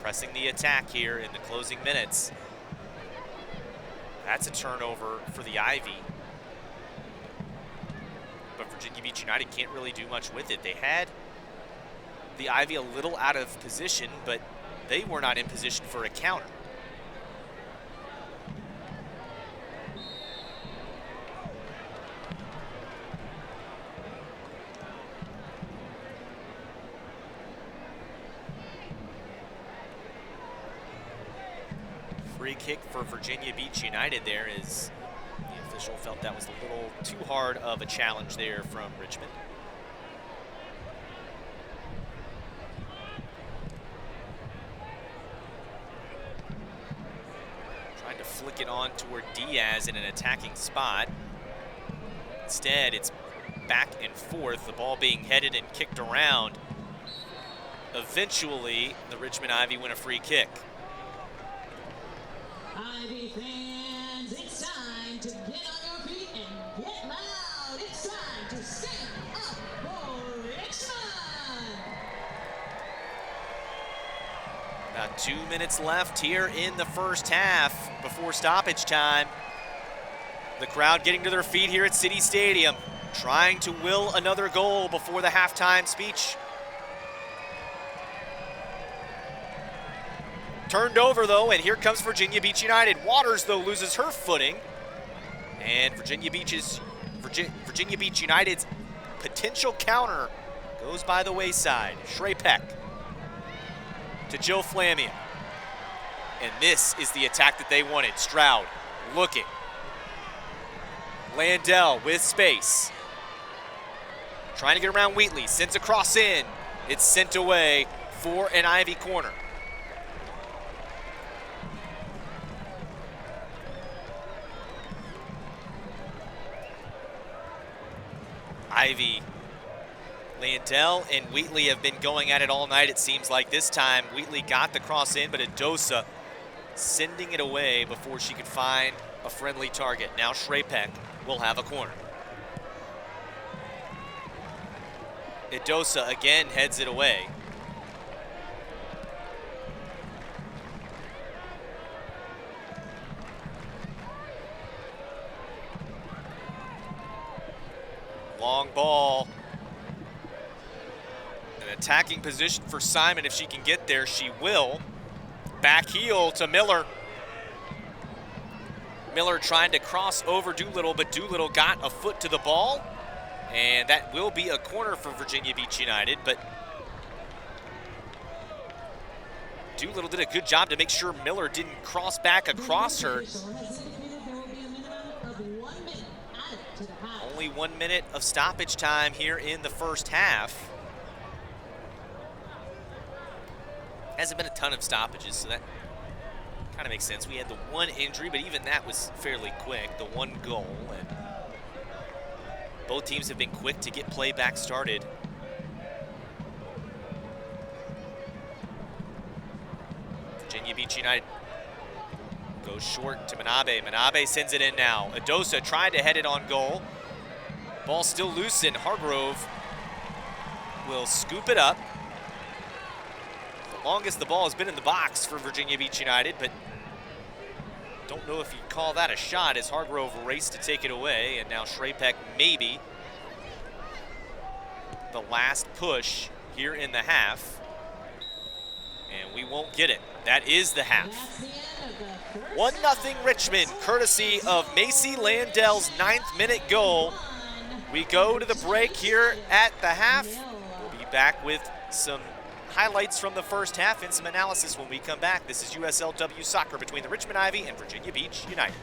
pressing the attack here in the closing minutes. That's a turnover for the Ivy. But Virginia Beach United can't really do much with it. They had the Ivy a little out of position, but they were not in position for a counter. Free kick for Virginia Beach United there is the official felt that was a little too hard of a challenge there from Richmond. Trying to flick it on toward Diaz in an attacking spot. Instead, it's back and forth, the ball being headed and kicked around. Eventually, the Richmond Ivy win a free kick. Ivy fans, it's time to get on your feet and get loud. It's time to stand up for Richmond. About 2 minutes left here in the first half before stoppage time. The crowd getting to their feet here at City Stadium, trying to will another goal before the halftime speech. Turned over though, and here comes Virginia Beach United. Waters though loses her footing, and Virginia Beach United's potential counter goes by the wayside. Shrapek to Joe Flamia, and this is the attack that they wanted. Stroud looking. Landell with space. Trying to get around Wheatley, sends a cross in. It's sent away for an Ivy corner. Ivy, Landell, and Wheatley have been going at it all night, it seems like. This time, Wheatley got the cross in, but Adosa sending it away before she could find a friendly target. Now Shrapek will have a corner. Adosa again heads it away. Long ball. An attacking position for Simon. If she can get there, she will. Back heel to Miller. Miller trying to cross over Doolittle, but Doolittle got a foot to the ball. And that will be a corner for Virginia Beach United, but Doolittle did a good job to make sure Miller didn't cross back across her. Only 1 minute of stoppage time here in the first half. Hasn't been a ton of stoppages, so that kind of makes sense. We had the one injury, but even that was fairly quick, the one goal. And both teams have been quick to get play back started. Virginia Beach United goes short to Manabe. Manabe sends it in now. Adosa tried to head it on goal. Ball still loose, and Hargrove will scoop it up. The longest the ball has been in the box for Virginia Beach United, but don't know if you'd call that a shot as Hargrove raced to take it away, and now Shrapek maybe the last push here in the half, and we won't get it. That is the half. 1-0 Richmond, courtesy of Macy Landell's 9th minute goal. We go to the break here at the half. We'll be back with some highlights from the first half and some analysis when we come back. This is USLW Soccer between the Richmond Ivy and Virginia Beach United.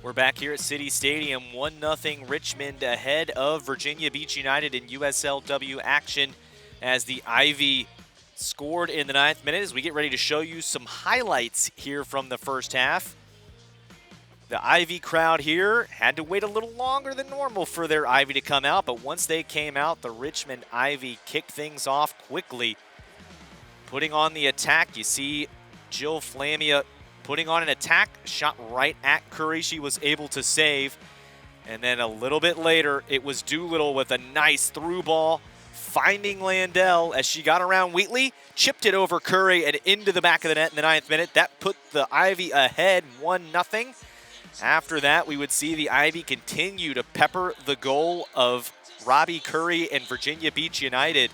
We're back here at City Stadium, 1-0 Richmond ahead of Virginia Beach United in USLW action as the Ivy scored in the 9th minute as we get ready to show you some highlights here from the first half. The Ivy crowd here had to wait a little longer than normal for their Ivy to come out, but once they came out, the Richmond Ivy kicked things off quickly. Putting on the attack, you see Jill Flamia putting on an attack, shot right at Curry. She was able to save. And then a little bit later, it was Doolittle with a nice through ball, finding Landell as she got around Wheatley, chipped it over Curry and into the back of the net in the 9th minute. That put the Ivy ahead 1-0. After that, we would see the Ivy continue to pepper the goal of Robbie Curry and Virginia Beach United.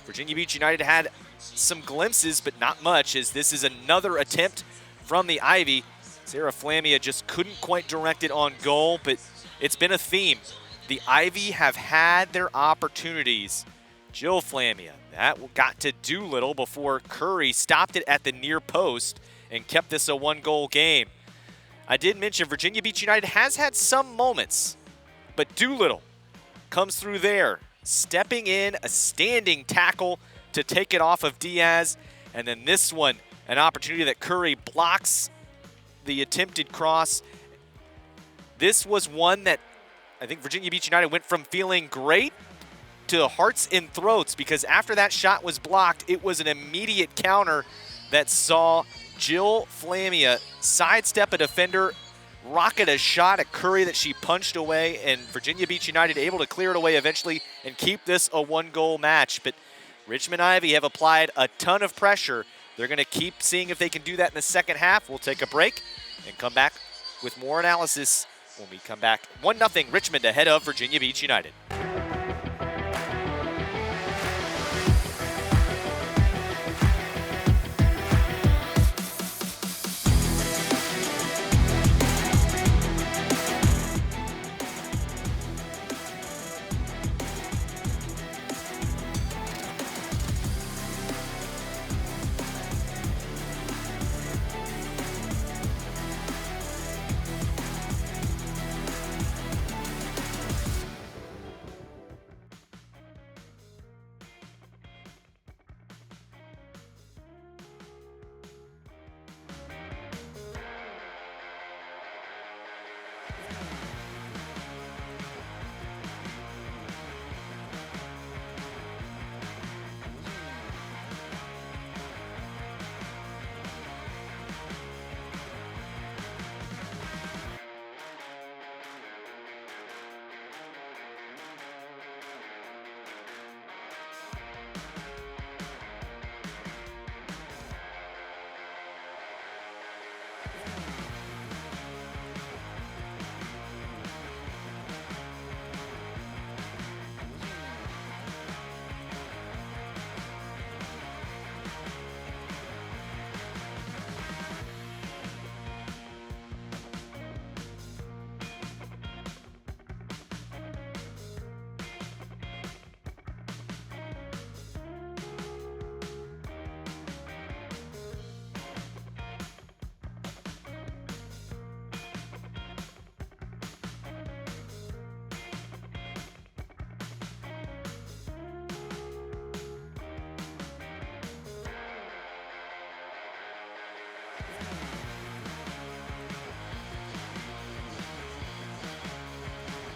Virginia Beach United had some glimpses, but not much, as this is another attempt from the Ivy. Sarah Flamia just couldn't quite direct it on goal, but it's been a theme. The Ivy have had their opportunities. Jill Flamia, that got to Doolittle before Curry stopped it at the near post and kept this a one-goal game. I did mention Virginia Beach United has had some moments, but Doolittle comes through there, stepping in, a standing tackle to take it off of Diaz, and then this one, an opportunity that Curry blocks the attempted cross. This was one that I think Virginia Beach United went from feeling great to hearts and throats, because after that shot was blocked, it was an immediate counter that saw Jill Flamia sidestep a defender, rocket a shot at Curry that she punched away, and Virginia Beach United able to clear it away eventually and keep this a one-goal match. But Richmond Ivy have applied a ton of pressure. They're going to keep seeing if they can do that in the second half. We'll take a break and come back with more analysis when we come back. 1-0 Richmond ahead of Virginia Beach United.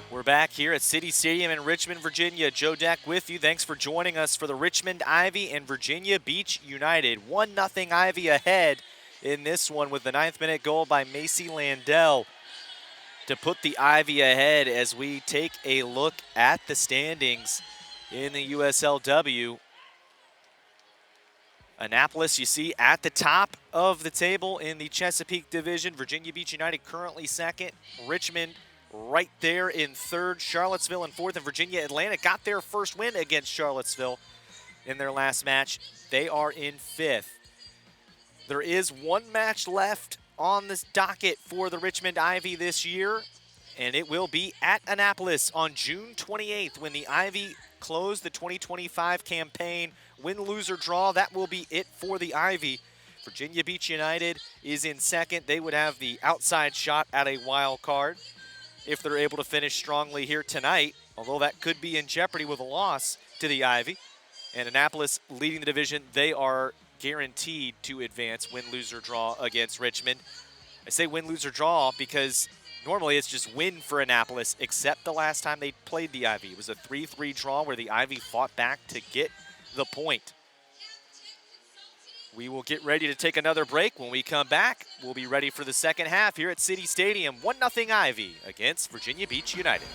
We're back here at City Stadium in Richmond, Virginia. Joe Deck with you. Thanks for joining us for the Richmond Ivy and Virginia Beach United. 1-0 Ivy ahead in this one with the 9th minute goal by Macy Landell to put the Ivy ahead as we take a look at the standings in the USLW. Annapolis, you see, at the top of the table in the Chesapeake Division. Virginia Beach United currently second. Richmond right there in third. Charlottesville in fourth. And Virginia Atlantic got their first win against Charlottesville in their last match. They are in fifth. There is one match left on this docket for the Richmond Ivy this year, and it will be at Annapolis on June 28th when the Ivy close the 2025 campaign. Win, lose, or draw, that will be it for the Ivy. Virginia Beach United is in second. They would have the outside shot at a wild card if they're able to finish strongly here tonight, although that could be in jeopardy with a loss to the Ivy. And Annapolis leading the division, they are guaranteed to advance, win, lose, or draw against Richmond. I say win, lose, or draw because normally it's just win for Annapolis, except the last time they played the Ivy. It was a 3-3 draw where the Ivy fought back to get the point. We will get ready to take another break. When we come back, we'll be ready for the second half here at City Stadium. 1-0 Ivy against Virginia Beach United.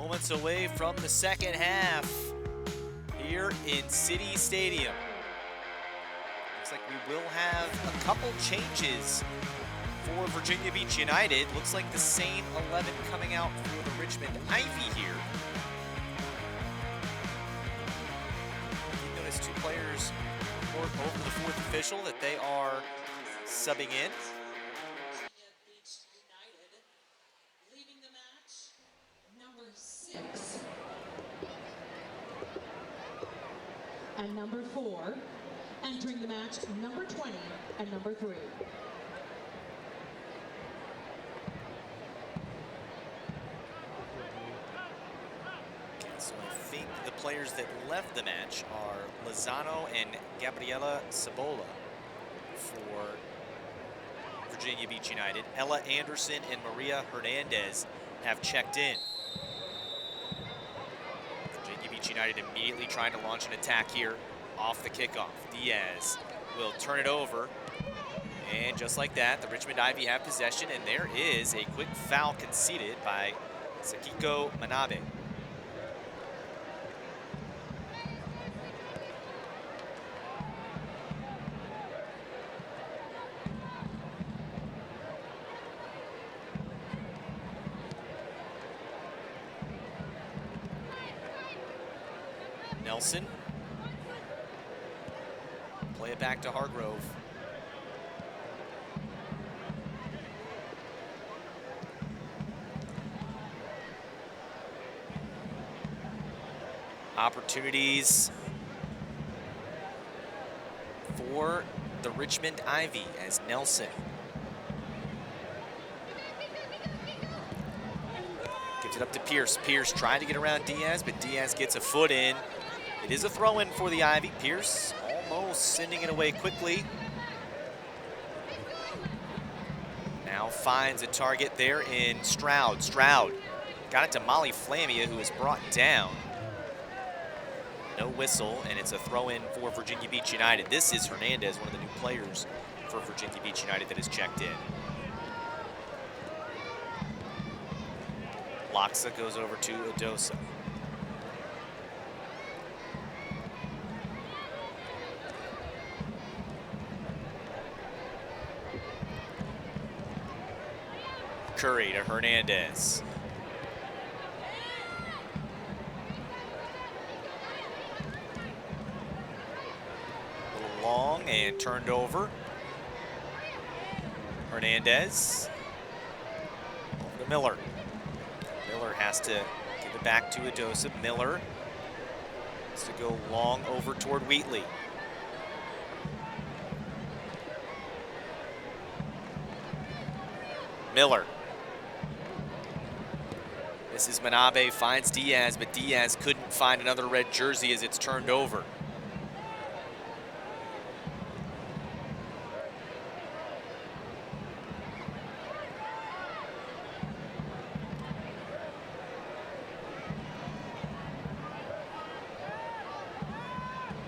Moments away from the second half here in City Stadium. Looks like we will have a couple changes for Virginia Beach United. Looks like the same 11 coming out for the Richmond Ivy here. You notice two players report over the fourth official that they are subbing in. Leaving the match, number 6. And number 4. Entering the match, number 20 and number 3. So I think the players that left the match are Lozano and Gabriela Cebola for Virginia Beach United. Ella Anderson and Maria Hernandez have checked in. Virginia Beach United immediately trying to launch an attack here off the kickoff. Diaz will turn it over. And just like that, the Richmond Ivy have possession, and there is a quick foul conceded by Sakiko Manabe. Nelson. Play it back to Hargrove. Opportunities for the Richmond Ivy as Nelson gives it up to Pierce. Pierce trying to get around Diaz, but Diaz gets a foot in. It is a throw-in for the Ivy. Pierce almost sending it away quickly. Now finds a target there in Stroud. Stroud got it to Molly Flamia, who is brought down. No whistle, and it's a throw-in for Virginia Beach United. This is Hernandez, one of the new players for Virginia Beach United that has checked in. Loxa goes over to Adosa. Curry to Hernandez. A little long and turned over. Hernandez. Over to Miller. Miller has to give it back to Adosa. Miller has to go long over toward Wheatley. Miller. This is Manabe, finds Diaz, but Diaz couldn't find another red jersey as it's turned over.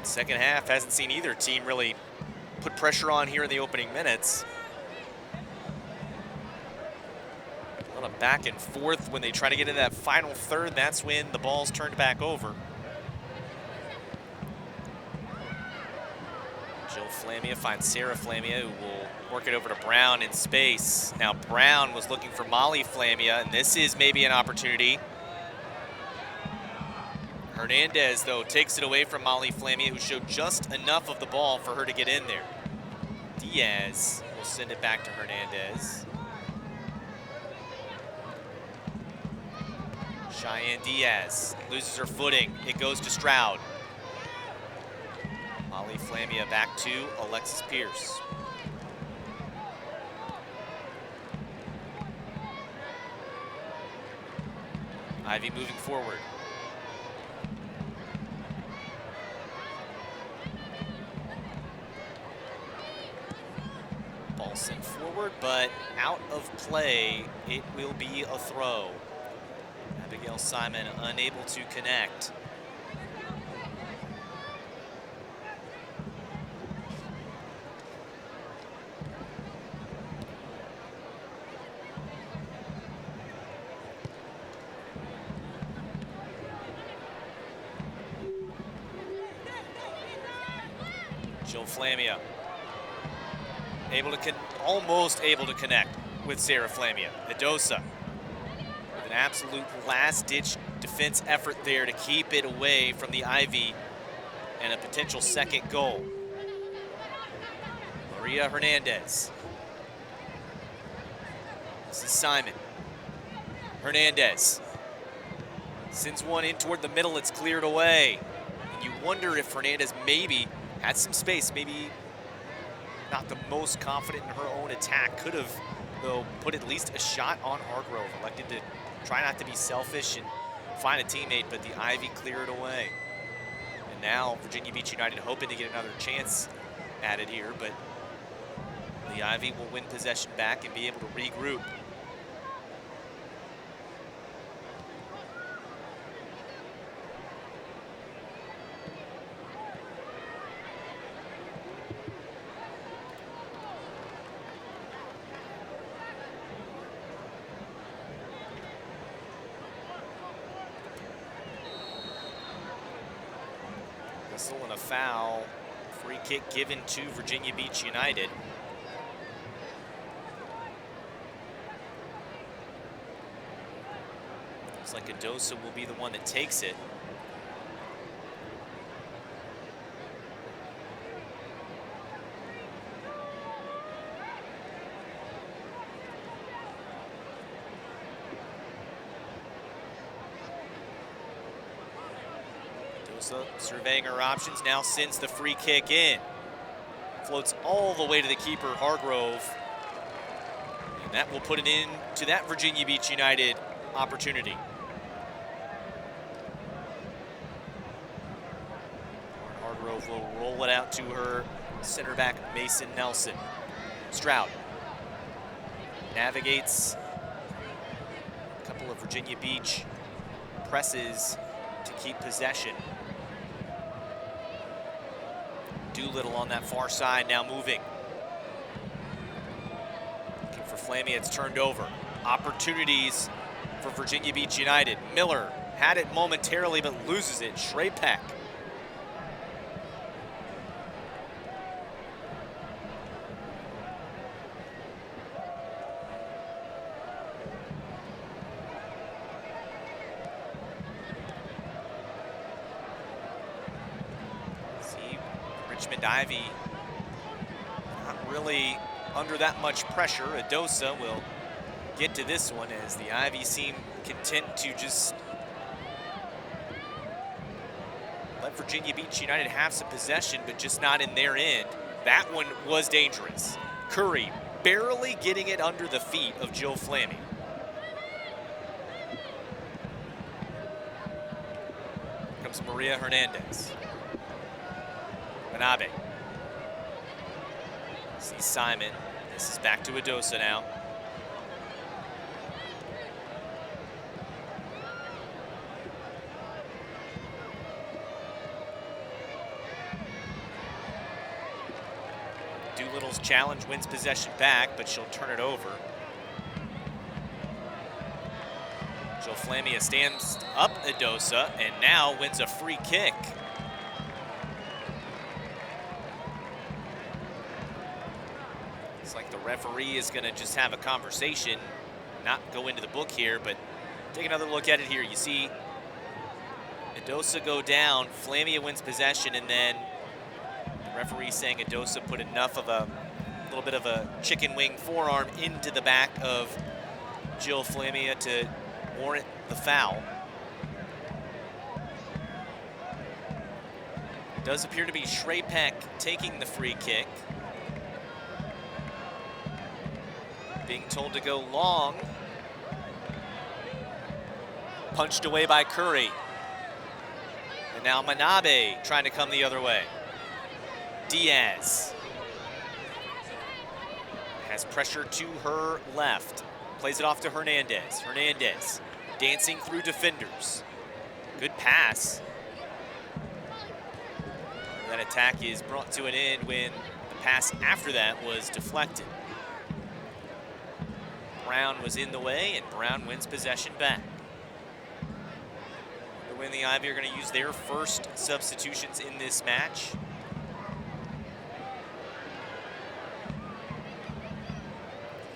Second half hasn't seen either team really put pressure on here in the opening minutes. Back and forth when they try to get into that final third. That's when the ball's turned back over. Jill Flamia finds Sarah Flamia, who will work it over to Brown in space. Now Brown was looking for Molly Flamia, and this is maybe an opportunity. Hernandez, though, takes it away from Molly Flamia, who showed just enough of the ball for her to get in there. Diaz will send it back to Hernandez. Cheyenne Diaz loses her footing. It goes to Stroud. Molly Flamia back to Alexis Pierce. Ivy moving forward. Ball sent forward, but out of play. It will be a throw. Abigail Simon unable to connect. Jill Flamia almost able to connect with Sarah Flamia. Adosa with an absolute last-ditch defense effort there to keep it away from the Ivy and a potential second goal. Maria Hernandez. This is Simon. Hernandez sends one in toward the middle. It's cleared away. And you wonder if Hernandez maybe had some space, maybe not the most confident in her own attack. Could have, though, put at least a shot on Hargrove. Elected to try not to be selfish and find a teammate, but the Ivy cleared away. And now Virginia Beach United hoping to get another chance at it here, but the Ivy will win possession back and be able to regroup. Whistle and a foul. Free kick given to Virginia Beach United. Looks like Adosa will be the one that takes it. Surveying her options, now sends the free kick in. Floats all the way to the keeper, Hargrove. And that will put it in to that Virginia Beach United opportunity. Hargrove will roll it out to her center back, Mason Nelson. Stroud navigates a couple of Virginia Beach presses to keep possession. Doolittle on that far side, now moving. Looking for Flamia, it's turned over. Opportunities for Virginia Beach United. Miller had it momentarily, but loses it. Shrapek. Richmond Ivy not really under that much pressure. Adosa will get to this one as the Ivy seem content to just let Virginia Beach United have some possession, but just not in their end. That one was dangerous. Curry barely getting it under the feet of Jill Flammy. Comes Maria Hernandez. Manabe. Sees Simon. This is back to Adosa now. Doolittle's challenge wins possession back, but she'll turn it over. Jill Flamia stands up Adosa and now wins a free kick. Like the referee is going to just have a conversation, not go into the book here, but take another look at it here. You see Adosa go down, Flamia wins possession, and then the referee saying Adosa put enough of a little bit of a chicken wing forearm into the back of Jill Flamia to warrant the foul. It does appear to be Shrapek taking the free kick. Being told to go long. Punched away by Curry. And now Manabe trying to come the other way. Diaz has pressure to her left. Plays it off to Hernandez. Hernandez dancing through defenders. Good pass. That attack is brought to an end when the pass after that was deflected. Brown was in the way, and Brown wins possession back. When the Ivy are going to use their first substitutions in this match.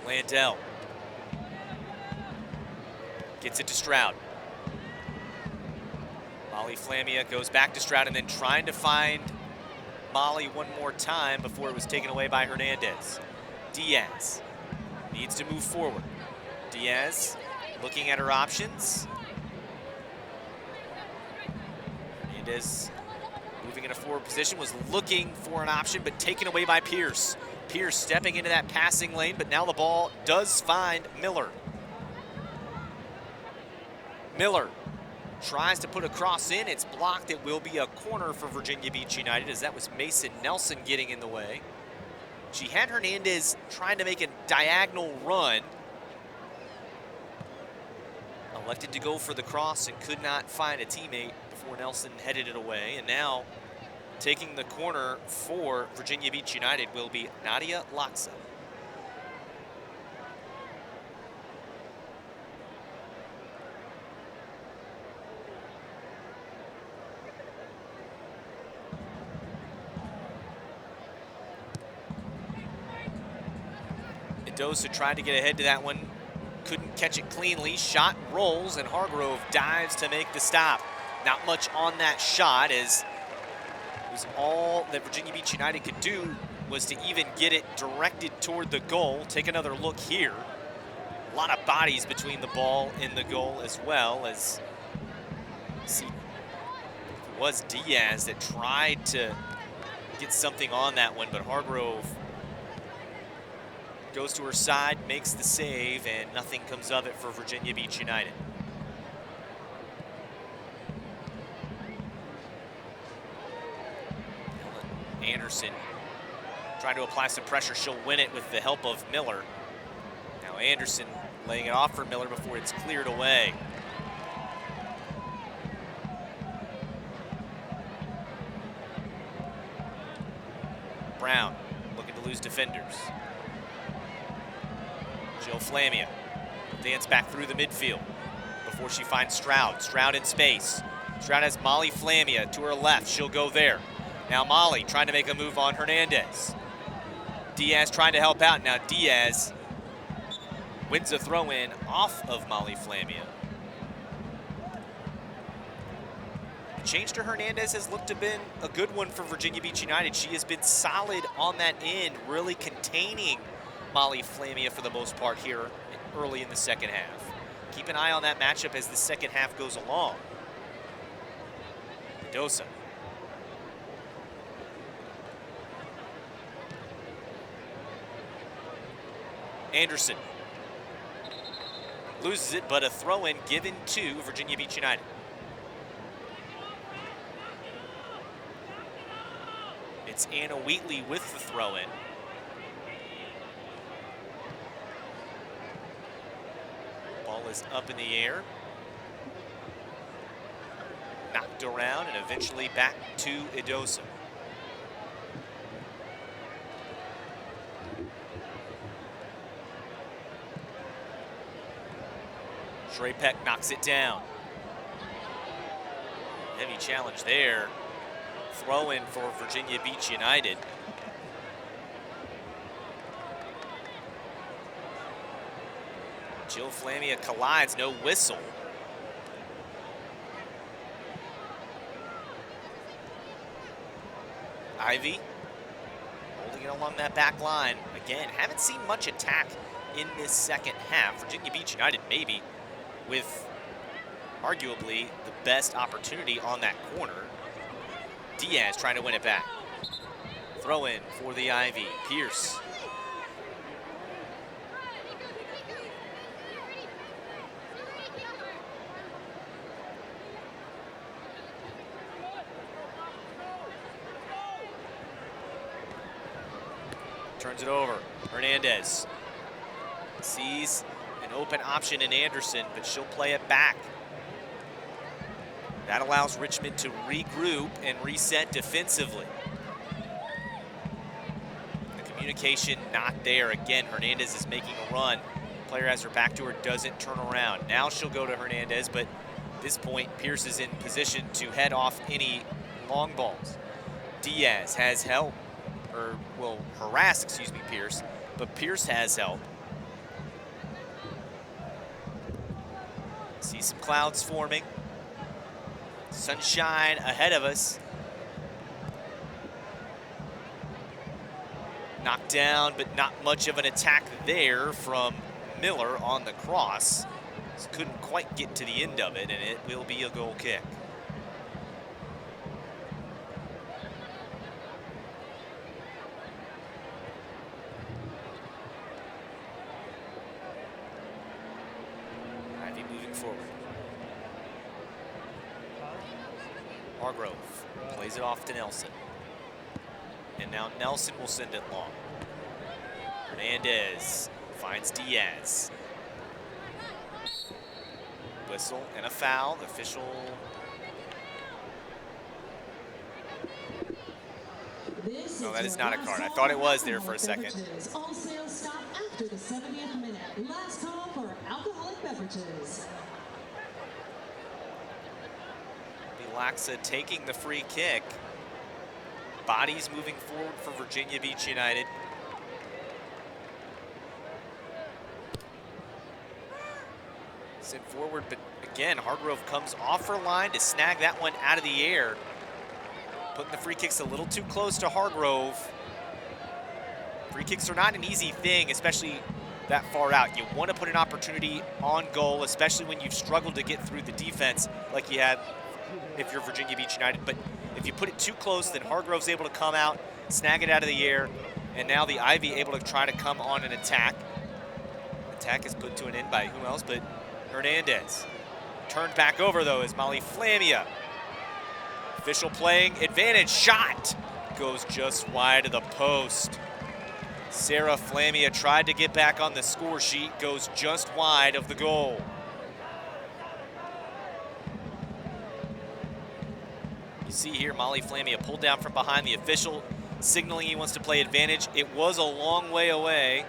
Landell gets it to Stroud. Molly Flamia goes back to Stroud and then trying to find Molly one more time before it was taken away by Hernandez. Diaz needs to move forward. Diaz looking at her options. Hernandez moving in a forward position, was looking for an option, but taken away by Pierce. Pierce stepping into that passing lane, but now the ball does find Miller. Miller tries to put a cross in. It's blocked. It will be a corner for Virginia Beach United, as that was Mason Nelson getting in the way. She had Hernandez trying to make a diagonal run. Elected to go for the cross and could not find a teammate before Nelson headed it away. And now taking the corner for Virginia Beach United will be Nadia Laksa. Mendoza tried to get ahead to that one, couldn't catch it cleanly. Shot rolls and Hargrove dives to make the stop. Not much on that shot, as it was all that Virginia Beach United could do was to even get it directed toward the goal. Take another look here. A lot of bodies between the ball and the goal, as well as see it was Diaz that tried to get something on that one, but Hargrove goes to her side, makes the save, and nothing comes of it for Virginia Beach United. Anderson trying to apply some pressure. She'll win it with the help of Miller. Now Anderson laying it off for Miller before it's cleared away. Brown looking to lose defenders. Jill Flamia will dance back through the midfield before she finds Stroud. Stroud in space. Stroud has Molly Flamia to her left. She'll go there. Now Molly trying to make a move on Hernandez. Diaz trying to help out. Now Diaz wins a throw-in off of Molly Flamia. The change to Hernandez has looked to have been a good one for Virginia Beach United. She has been solid on that end, really containing Molly Flamia for the most part here early in the second half. Keep an eye on that matchup as the second half goes along. Mendoza. Anderson loses it, but a throw-in given to Virginia Beach United. It's Anna Wheatley with the throw-in. Ball is up in the air. Knocked around and eventually back to Idosa. Shrapek knocks it down. Heavy challenge there. Throw in for Virginia Beach United. Jill Flamia collides, no whistle. Ivy holding it along that back line. Again, haven't seen much attack in this second half. Virginia Beach United maybe with arguably the best opportunity on that corner. Diaz trying to win it back. Throw in for the Ivy. Pierce. Turns it over. Hernandez sees an open option in Anderson, but she'll play it back. That allows Richmond to regroup and reset defensively. The communication not there. Again, Hernandez is making a run. Player has her back to her, doesn't turn around. Now she'll go to Hernandez, but at this point, Pierce is in position to head off any long balls. Diaz has help, or will harass, Pierce, but Pierce has help. See some clouds forming. Sunshine ahead of us. Knocked down, but not much of an attack there from Miller on the cross. Just couldn't quite get to the end of it, and it will be a goal kick. Ivy moving forward. Hargrove plays it off to Nelson. And now Nelson will send it long. Hernandez finds Diaz. Whistle and a foul. The official. No, that is not a card. I thought it was there for a second. All sales stop after the 70th minute. Last call for alcoholic beverages. Laxa taking the free kick. Bodies moving forward for Virginia Beach United. Sent forward, but again, Hargrove comes off her line to snag that one out of the air. Putting the free kicks a little too close to Hargrove. Free kicks are not an easy thing, especially that far out. You want to put an opportunity on goal, especially when you've struggled to get through the defense like you had if you're Virginia Beach United. But if you put it too close, then Hargrove's able to come out, snag it out of the air, and now the Ivy able to try to come on an attack. Attack is put to an end by who else but Hernandez. Turned back over, though, is Molly Flamia. Official playing advantage. Shot goes just wide of the post. Sarah Flamia tried to get back on the score sheet, goes just wide of the goal. You see here, Molly Flamia pulled down from behind, the official signaling he wants to play advantage. It was a long way away.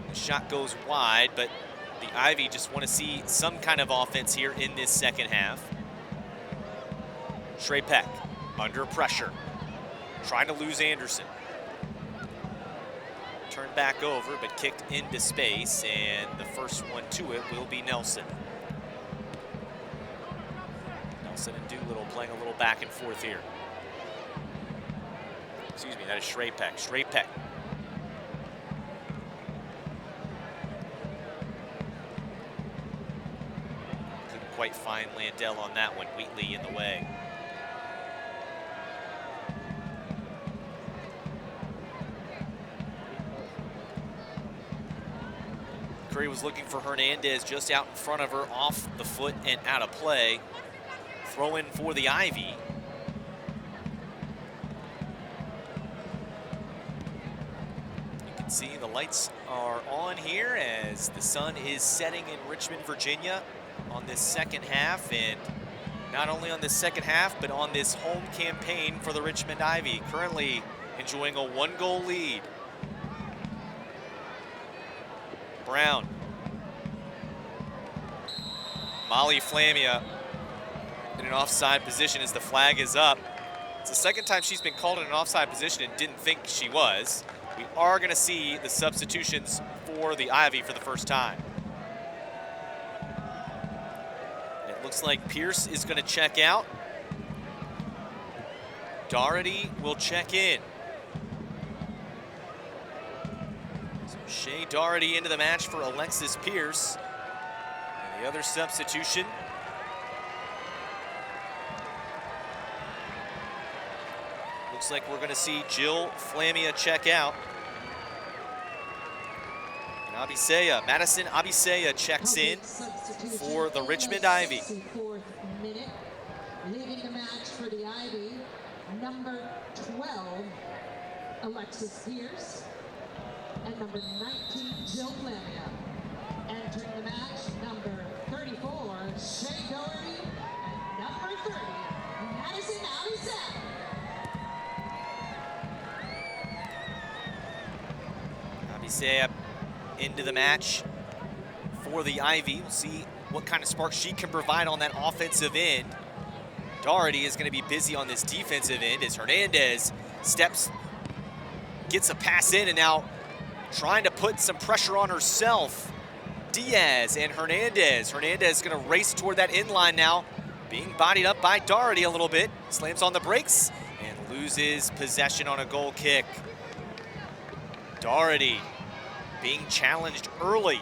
The shot goes wide, but the Ivy just want to see some kind of offense here in this second half. Shrey-Peck under pressure, trying to lose Anderson. Turned back over, but kicked into space, and the first one to it will be Nelson. Nelson and Doolittle playing a little back and forth here. Excuse me, that is Shrey-Peck. Shrey-Peck. Couldn't quite find Landell on that one. Wheatley in the way. Curry was looking for Hernandez just out in front of her, off the foot and out of play. Throw in for the Ivy. You can see the lights are on here as the sun is setting in Richmond, Virginia on this second half, and not only on this second half, but on this home campaign for the Richmond Ivy, currently enjoying a 1-goal lead. Brown. Molly Flamia in an offside position as the flag is up. It's the second time she's been called in an offside position and didn't think she was. We are going to see the substitutions for the Ivy for the first time. It looks like Pierce is going to check out. Doherty will check in. Shea Doherty into the match for Alexis Pierce. And the other substitution. Looks like we're going to see Jill Flamia check out. And Madison Abisea checks in for the Richmond Ivy. 64th minute, leading the match for the Ivy, number 12, Alexis Pierce. And number 19, Jill Flamia. Entering the match, number 34, Shea Doherty, and number 30, Madison Abisea. Abisea into the match for the Ivy. We'll see what kind of spark she can provide on that offensive end. Doherty is going to be busy on this defensive end as Hernandez gets a pass in, and now trying to put some pressure on herself Diaz and Hernandez. Hernandez going to race toward that inline now, being bodied up by Doherty a little bit. Slams on the brakes and loses possession on a goal kick. Doherty being challenged early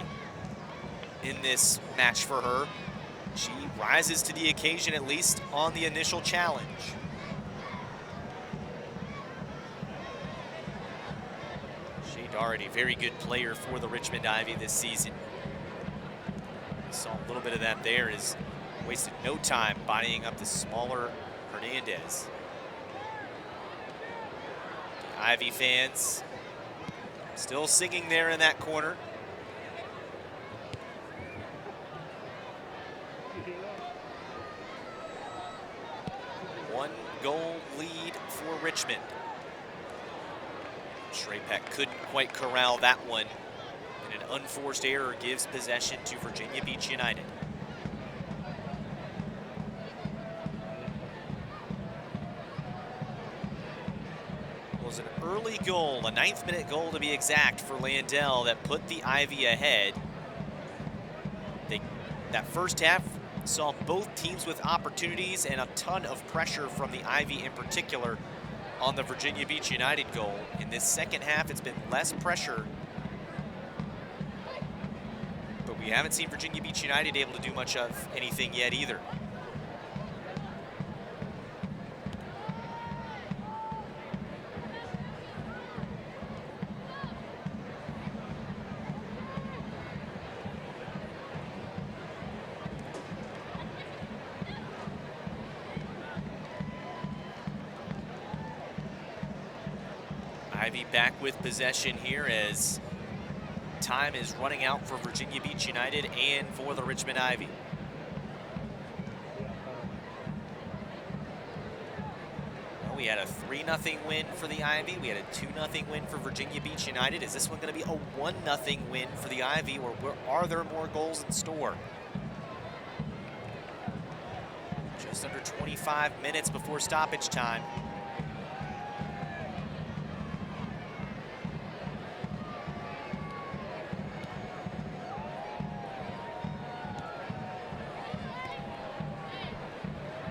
in this match for her. She rises to the occasion, at least on the initial challenge. Shea Doherty, very good player for the Richmond Ivy this season. We saw a little bit of that there, as wasted no time bodying up the smaller Hernandez. The Ivy fans still singing there in that corner. One goal lead for Richmond. Shrapek couldn't quite corral that one, and an unforced error gives possession to Virginia Beach United. It was an early goal, a 9th minute goal to be exact, for Landell that put the Ivy ahead. That first half saw both teams with opportunities and a ton of pressure from the Ivy in particular on the Virginia Beach United goal. In this second half, it's been less pressure, but we haven't seen Virginia Beach United able to do much of anything yet either. Ivy back with possession here as time is running out for Virginia Beach United and for the Richmond Ivy. Well, we had a 3-0 win for the Ivy. We had a 2-0 win for Virginia Beach United. Is this one going to be a 1-0 win for the Ivy, or are there more goals in store? Just under 25 minutes before stoppage time.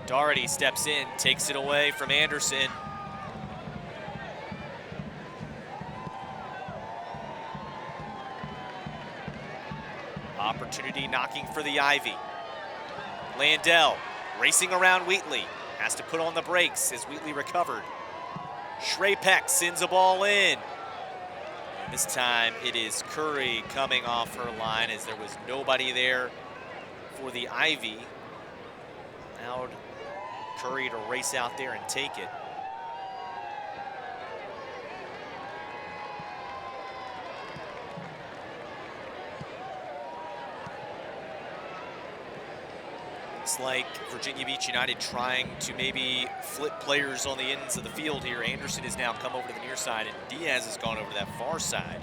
Doherty steps in, takes it away from Anderson. Opportunity knocking for the Ivy. Landell racing around Wheatley, has to put on the brakes as Wheatley recovered. Shrapek sends a ball in. And this time it is Curry coming off her line, as there was nobody there for the Ivy. Allowed Curry to race out there and take it. Looks like Virginia Beach United trying to maybe flip players on the ends of the field here. Anderson has now come over to the near side, and Diaz has gone over to that far side.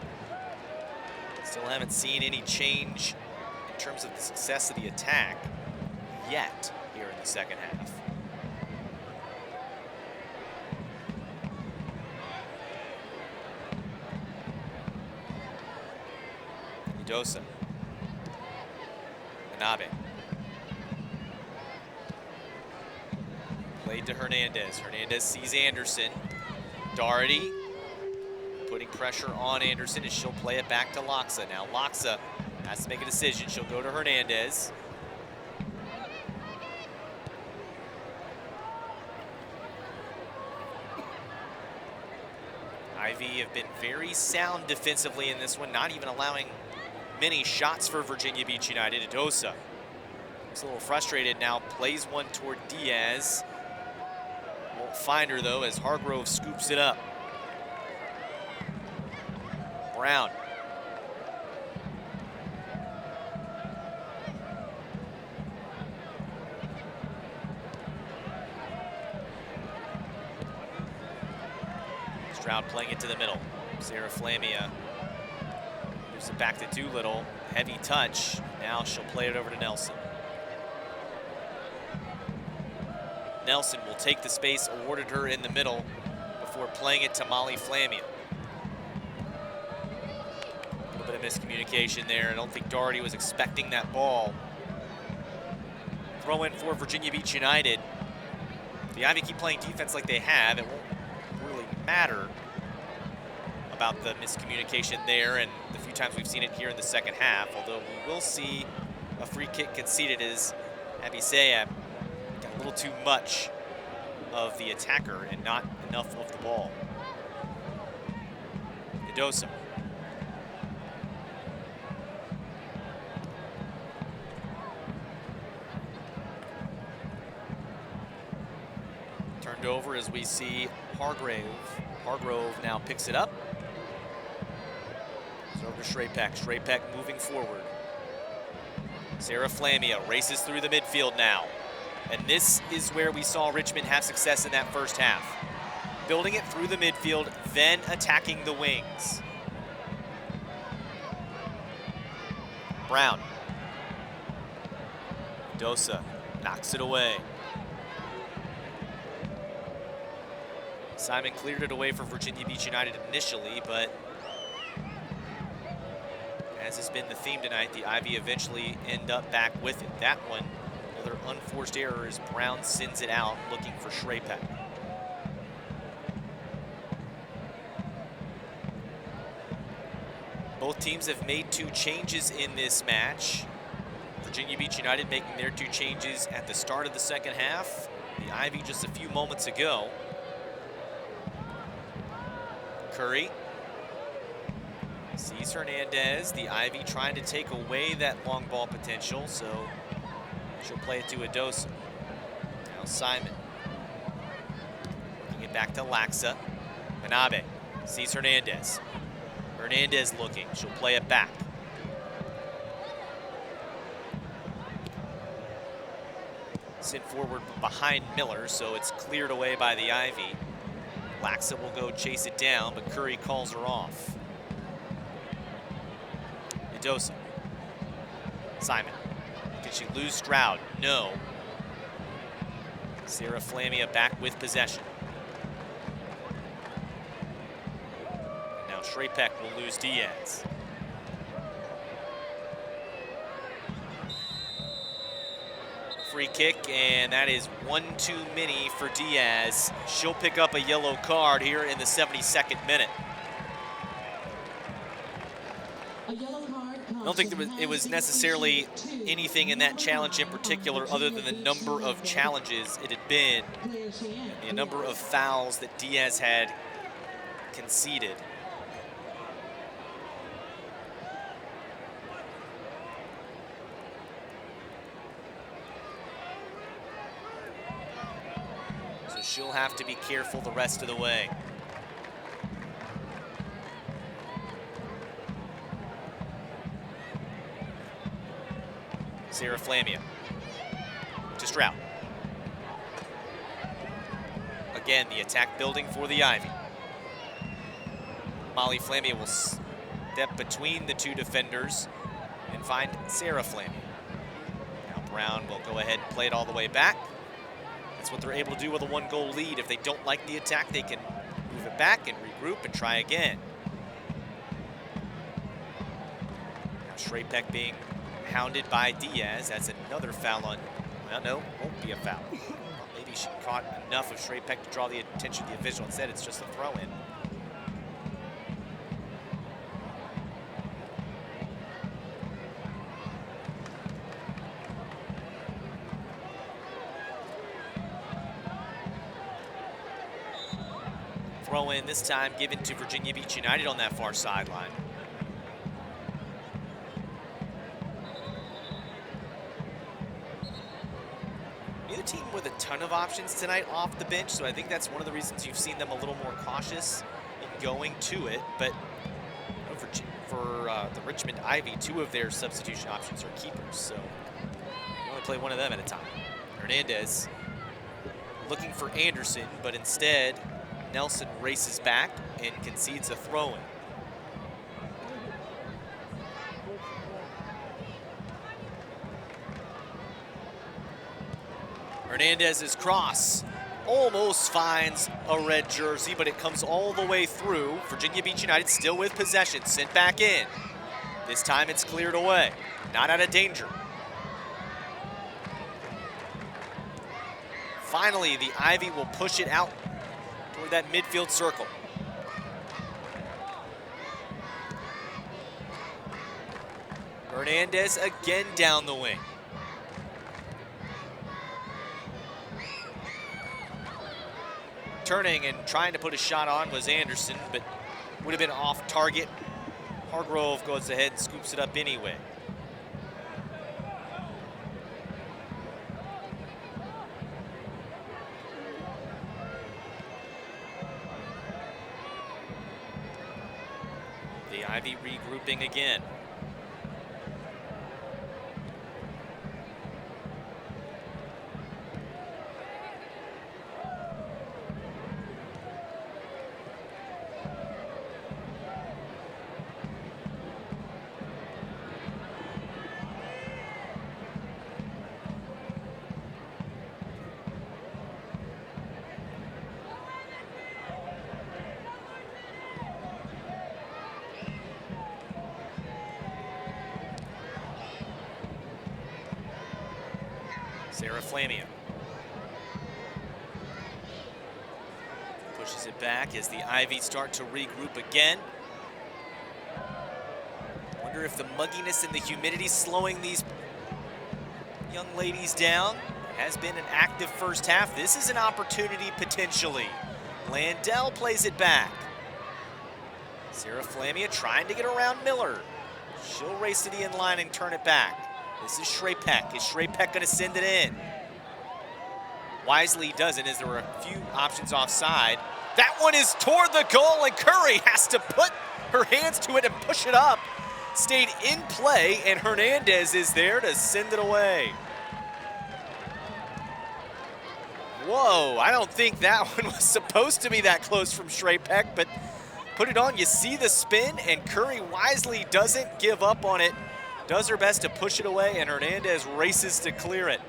Still haven't seen any change in terms of the success of the attack yet here in the second half. Dosa. Anabe. Played to Hernandez. Hernandez sees Anderson. Doherty putting pressure on Anderson, as she'll play it back to Loxa. Now Loxa has to make a decision. She'll go to Hernandez. Ivy have been very sound defensively in this one, not even allowing many shots for Virginia Beach United. Dosa looks a little frustrated now, plays one toward Diaz. Won't find her though, as Hargrove scoops it up. Brown. Stroud playing it to the middle. Sarah Flamia moves it back to Doolittle. Heavy touch. Now she'll play it over to Nelson. Nelson will take the space awarded her in the middle before playing it to Molly Flamia. A little bit of miscommunication there. I don't think Doherty was expecting that ball. Throw in for Virginia Beach United. The Ivy keep playing defense like they have. It won't really matter about the miscommunication there and the few times we've seen it here in the second half, although we will see a free kick conceded as Abisea got a little too much of the attacker and not enough of the ball. Idosa. Turned over as we see Hargrove. Hargrove now picks it up. It's over to Shrapek. Shrapek moving forward. Sarah Flamia races through the midfield now. And this is where we saw Richmond have success in that first half. Building it through the midfield, then attacking the wings. Brown. Dosa knocks it away. Simon cleared it away for Virginia Beach United initially, but as has been the theme tonight, the Ivy eventually end up back with it. That one, another unforced error as Brown sends it out looking for Shrapek. Both teams have made 2 changes in this match. Virginia Beach United making their 2 changes at the start of the second half. The Ivy just a few moments ago. Curry sees Hernandez. The Ivy trying to take away that long ball potential, so she'll play it to Idosa. Now Simon. Looking it back to Laxa. Manabe sees Hernandez. Hernandez looking. She'll play it back. Sent forward behind Miller, so it's cleared away by the Ivy. Laxa will go chase it down, but Curry calls her off. Idosa. Simon. Can she lose Stroud? No. Sarah Flamia back with possession. And now Shrapek will lose Diaz. Free kick, and that is one too many for Diaz. She'll pick up a yellow card here in the 72nd minute. A yellow card. I don't think it was necessarily anything in that challenge in particular other than the number of challenges it had been, and the number of fouls that Diaz had conceded. So she'll have to be careful the rest of the way. Sarah Flamia to Stroud. Again, the attack building for the Ivy. Molly Flamia will step between the 2 defenders and find Sarah Flamia. Now Brown will go ahead and play it all the way back. That's what they're able to do with a 1-goal lead. If they don't like the attack, they can move it back and regroup and try again. Now Shrapek being hounded by Diaz. That's another foul on, well, no, won't be a foul. Well, maybe she caught enough of Shrapek to draw the attention of the official. Instead, it's just a throw-in. Throw-in this time given to Virginia Beach United on that far sideline. Neither team with a ton of options tonight off the bench, so I think that's one of the reasons you've seen them a little more cautious in going to it. But for the Richmond Ivy, 2 of their substitution options are keepers, so you only play one of them at a time. Hernandez looking for Anderson, but instead Nelson races back and concedes a throw-in. Hernandez's cross almost finds a red jersey, but it comes all the way through. Virginia Beach United still with possession, sent back in. This time it's cleared away, not out of danger. Finally, the Ivy will push it out toward that midfield circle. Hernandez again down the wing. Turning and trying to put a shot on was Anderson, but would have been off target. Hargrove goes ahead and scoops it up anyway. The Ivy regrouping again. Flamia pushes it back as the Ivy start to regroup again. Wonder if the mugginess and the humidity slowing these young ladies down. Has been an active first half. This is an opportunity potentially. Landell plays it back. Sarah Flamia trying to get around Miller. She'll race to the end line and turn it back. This is Shrapek. Is Shrapek gonna send it in? Wisely doesn't, as there were a few options offside. That one is toward the goal, and Curry has to put her hands to it and push it up. Stayed in play, and Hernandez is there to send it away. Whoa, I don't think that one was supposed to be that close from Shrapek, but put it on. You see the spin, and Curry wisely doesn't give up on it. Does her best to push it away, and Hernandez races to clear it.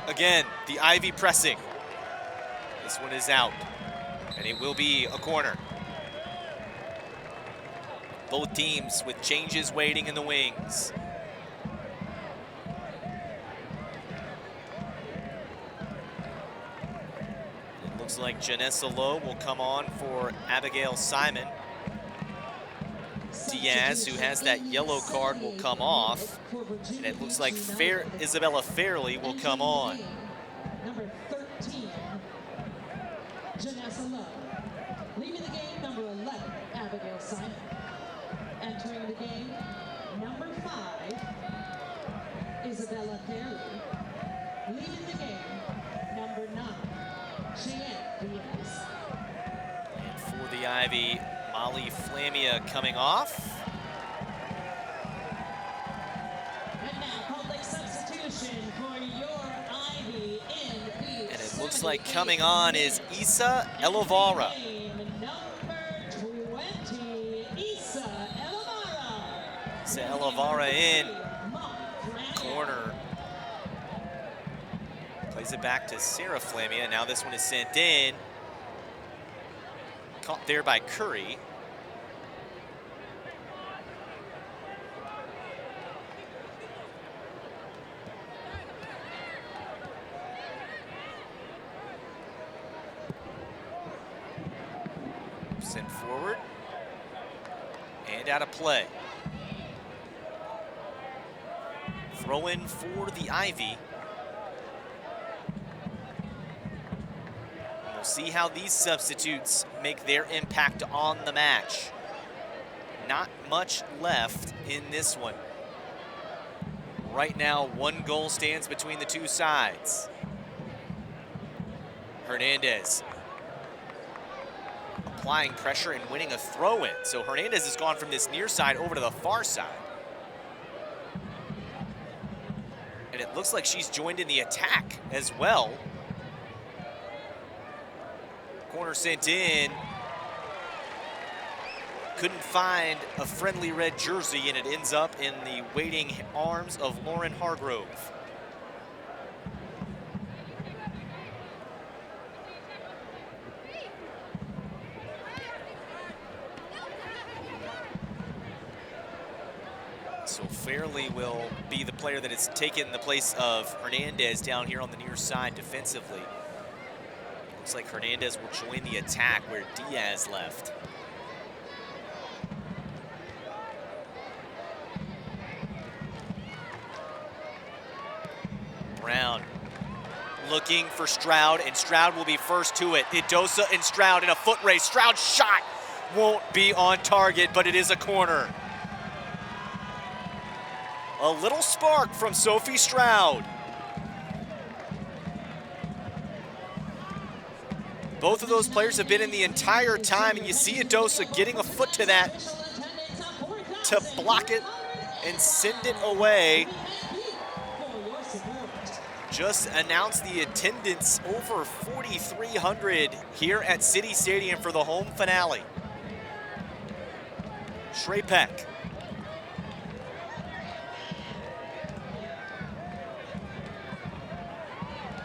Again, the Ivy pressing. This one is out, and it will be a corner. Both teams with changes waiting in the wings. It looks like Janessa Lowe will come on for Abigail Simon. Diaz, who has that yellow card, will come off. And it looks like Isabella Fairley will come on. Number 13, Janessa Lowe. Leaving the game, number 11, Abigail Simon. Entering the game, number 5, Isabella Fairley. Leaving the game, number 9, Cheyenne Diaz. And for the Ivy, Molly Flamia coming off. And now, public substitution for your Ivy in the And it looks like coming on is Isa Elovara. Number 20, Isa Elovara. Isa Elovara in. Corner. Plays it back to Sarah Flamia. Now this one is sent in. Caught there by Curry. Sent forward. And out of play. Throw in for the Ivy. We'll see how these substitutes make their impact on the match. Not much left in this one. Right now, 1 goal stands between the two sides. Hernandez applying pressure and winning a throw-in. So Hernandez has gone from this near side over to the far side. And it looks like she's joined in the attack as well. Corner sent in. Couldn't find a friendly red jersey, and it ends up in the waiting arms of Lauren Hargrove. Fairley will be the player that has taken the place of Hernandez down here on the near side defensively. Looks like Hernandez will join the attack where Diaz left. Brown looking for Stroud, and Stroud will be first to it. Idosa and Stroud in a foot race. Stroud's shot won't be on target, but it is a corner. A little spark from Sophie Stroud. Both of those players have been in the entire time, and you see Idosa getting a foot to that to block it and send it away. Just announced the attendance over 4,300 here at City Stadium for the home finale. Shrapek.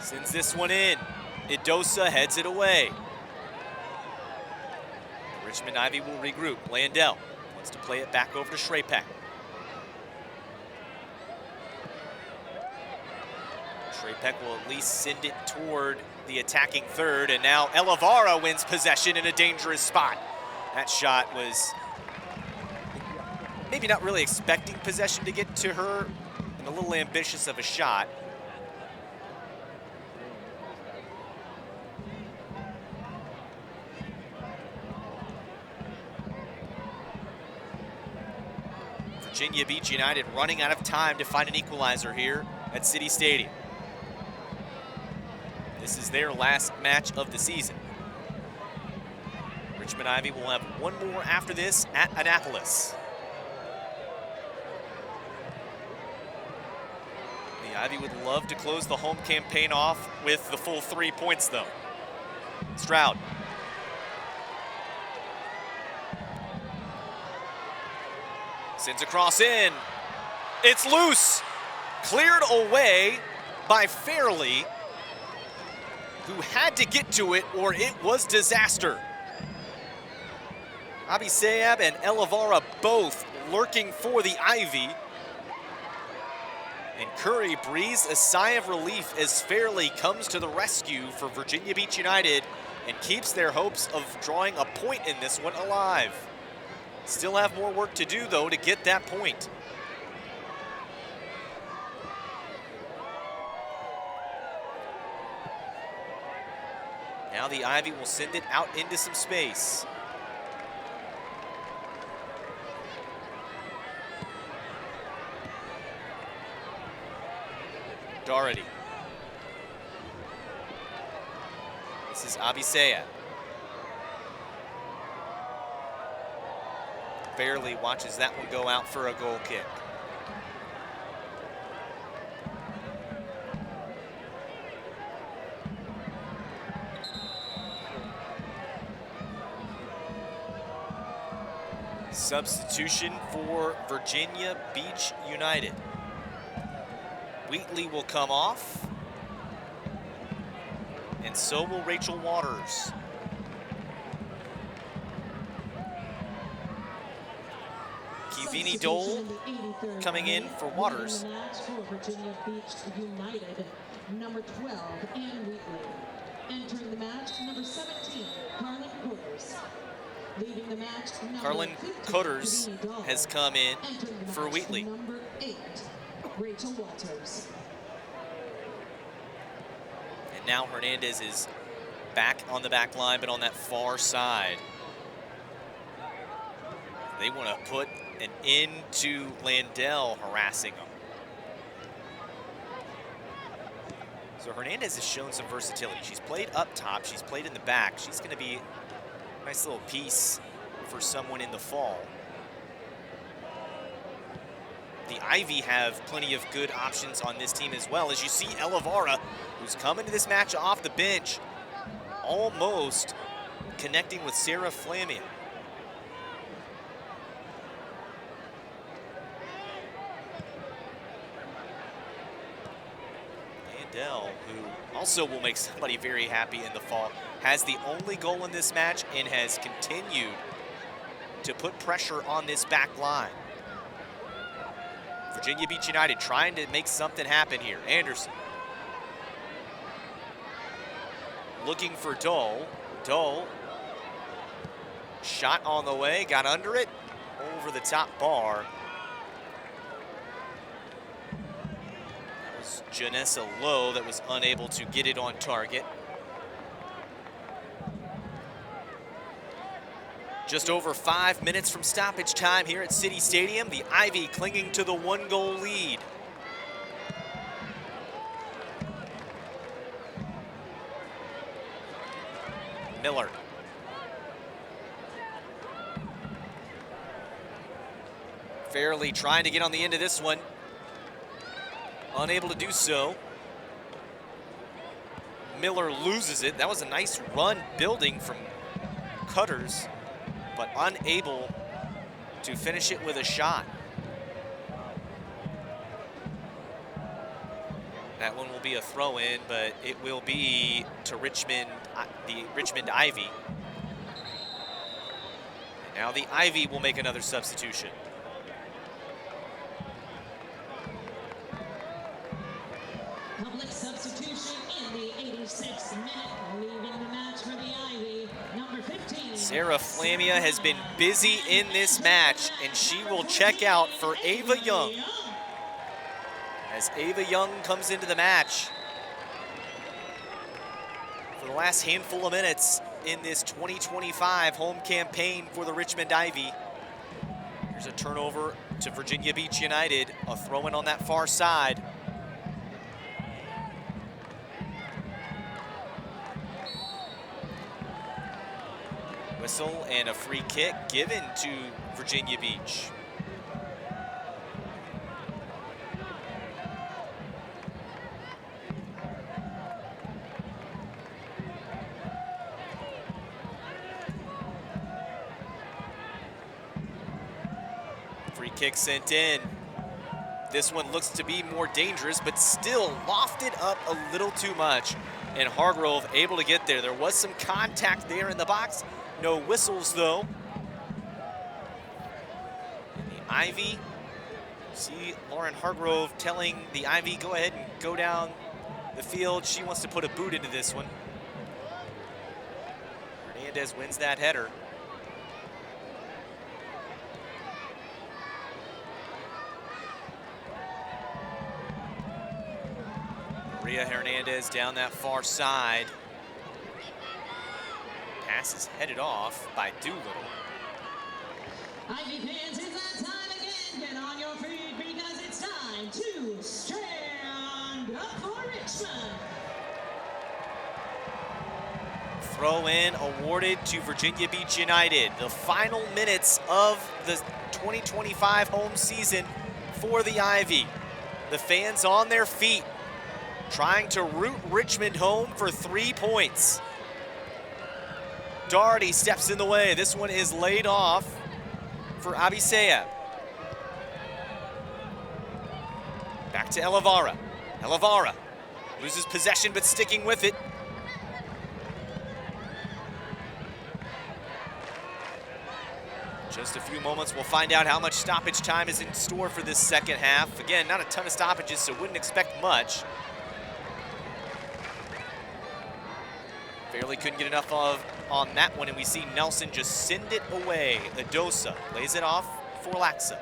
Sends this one in. Idosa heads it away. Richmond Ivy will regroup. Landell wants to play it back over to Shrapek. Shrapek will at least send it toward the attacking third, and now Elavara wins possession in a dangerous spot. That shot was maybe not really expecting possession to get to her, and a little ambitious of a shot. Virginia Beach United running out of time to find an equalizer here at City Stadium. This is their last match of the season. Richmond Ivy will have one more after this at Annapolis. The Ivy would love to close the home campaign off with the full 3 points, though. Stroud. Sends a cross in. It's loose. Cleared away by Fairley, who had to get to it or it was disaster. Abisayab and Elavara both lurking for the Ivy. And Curry breathes a sigh of relief as Fairley comes to the rescue for Virginia Beach United and keeps their hopes of drawing a point in this one alive. Still have more work to do, though, to get that point. Now the Ivy will send it out into some space. Doherty. This is Abisayab. Barely watches that one go out for a goal kick. Substitution for Virginia Beach United. Wheatley will come off, and so will Rachel Waters. Kivini Dole coming in for Waters. Virginia Beach United, number 12, Ann Wheatley. Entering the match, number 17, Carlin Coaters. Leaving the match, Carlin Coaters has come in for match, Wheatley. Number 8, Rachel Waters. And now Hernandez is back on the back line, but on that far side. They want to put an end to Landell harassing them. So Hernandez has shown some versatility. She's played up top, she's played in the back. She's going to be a nice little piece for someone in the fall. The Ivy have plenty of good options on this team as well. As you see Elavara, who's coming to this match off the bench, almost connecting with Sarah Flamian. Landell, who also will make somebody very happy in the fall, has the only goal in this match and has continued to put pressure on this back line. Virginia Beach United trying to make something happen here. Anderson looking for Dole. Dole, shot on the way, got under it, over the top bar. That was Janessa Lowe that was unable to get it on target. Just over 5 minutes from stoppage time here at City Stadium. The Ivy clinging to the 1-goal lead. Miller. Fairley trying to get on the end of this one. Unable to do so. Miller loses it. That was a nice run building from Cutters, but unable to finish it with a shot. That one will be a throw-in, but it will be to Richmond, the Richmond Ivy. And now the Ivy will make another substitution. Public substitution in the 86th minute, leaving the match for the Ivy, number 15. Sarah Flamia has been busy in this match, and she will check out for Ava Young. As Ava Young comes into the match for the last handful of minutes in this 2025 home campaign for the Richmond Ivy. Here's a turnover to Virginia Beach United, a throw-in on that far side. Whistle and a free kick given to Virginia Beach. Free kick sent in. This one looks to be more dangerous, but still lofted up a little too much. And Hargrove able to get there. There was some contact there in the box. No whistles, though. And the Ivy, see Lauren Hargrove telling the Ivy, go ahead and go down the field. She wants to put a boot into this one. Hernandez wins that header. Maria Hernandez down that far side. Pass is headed off by Doolittle. Ivy fans, it's that time again. Get on your feet because it's time to stand up for Richmond. Throw in awarded to Virginia Beach United. The final minutes of the 2025 home season for the Ivy. The fans on their feet, trying to root Richmond home for 3 points. Doherty steps in the way. This one is laid off for Abisea. Back to Elavara. Elavara loses possession but sticking with it. Just a few moments, we'll find out how much stoppage time is in store for this second half. Again, not a ton of stoppages, so wouldn't expect much. Fairley couldn't get enough on that one, and we see Nelson just send it away. Adosa lays it off for Laxa.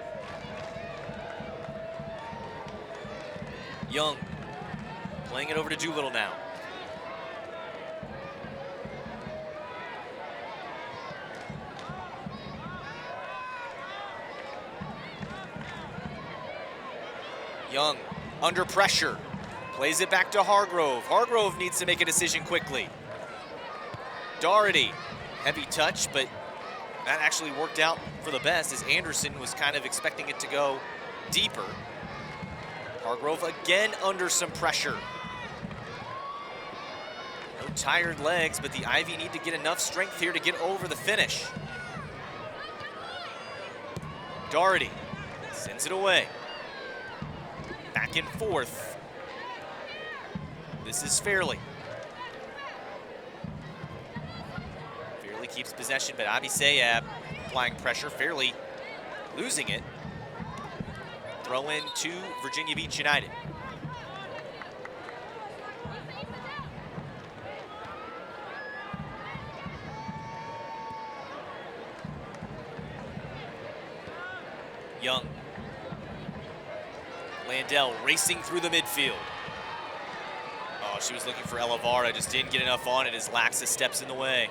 Young playing it over to Doolittle now. Young under pressure, plays it back to Hargrove. Hargrove needs to make a decision quickly. Doherty, heavy touch, but that actually worked out for the best as Anderson was kind of expecting it to go deeper. Hargrove again under some pressure. No tired legs, but the Ivy need to get enough strength here to get over the finish. Doherty sends it away. Back and forth. This is Fairley. Fairley keeps possession, but Abisea applying pressure. Fairley losing it. Throw in to Virginia Beach United. Young. Landell racing through the midfield. Oh, she was looking for Elavara, just didn't get enough on it as Laxa steps in the way.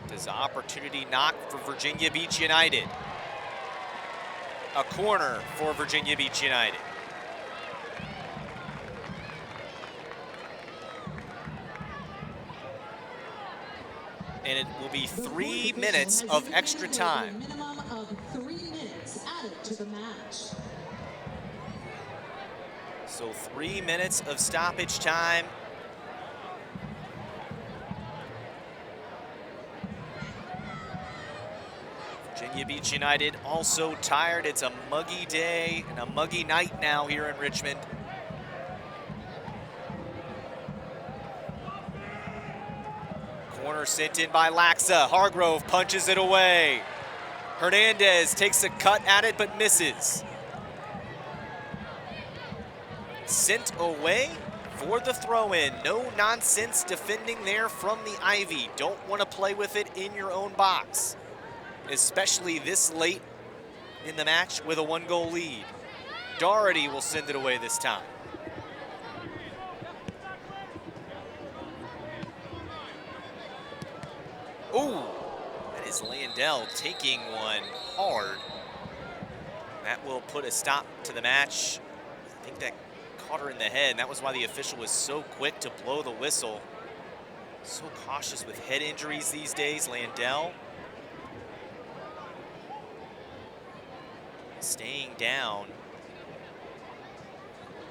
There's an opportunity knock for Virginia Beach United. A corner for Virginia Beach United. And it will be 3 minutes of extra time. Minimum of 3 minutes added to the match. So 3 minutes of stoppage time. Virginia Beach United also tired. It's a muggy day and a muggy night now here in Richmond. Corner sent in by Laxa. Hargrove punches it away. Hernandez takes a cut at it but misses. Sent away for the throw-in. No nonsense defending there from the Ivy. Don't want to play with it in your own box, especially this late in the match with a 1-goal lead. Doherty will send it away this time. Ooh, that is Landell taking one hard. That will put a stop to the match. I think that caught her in the head, and that was why the official was so quick to blow the whistle. So cautious with head injuries these days, Landell. Staying down.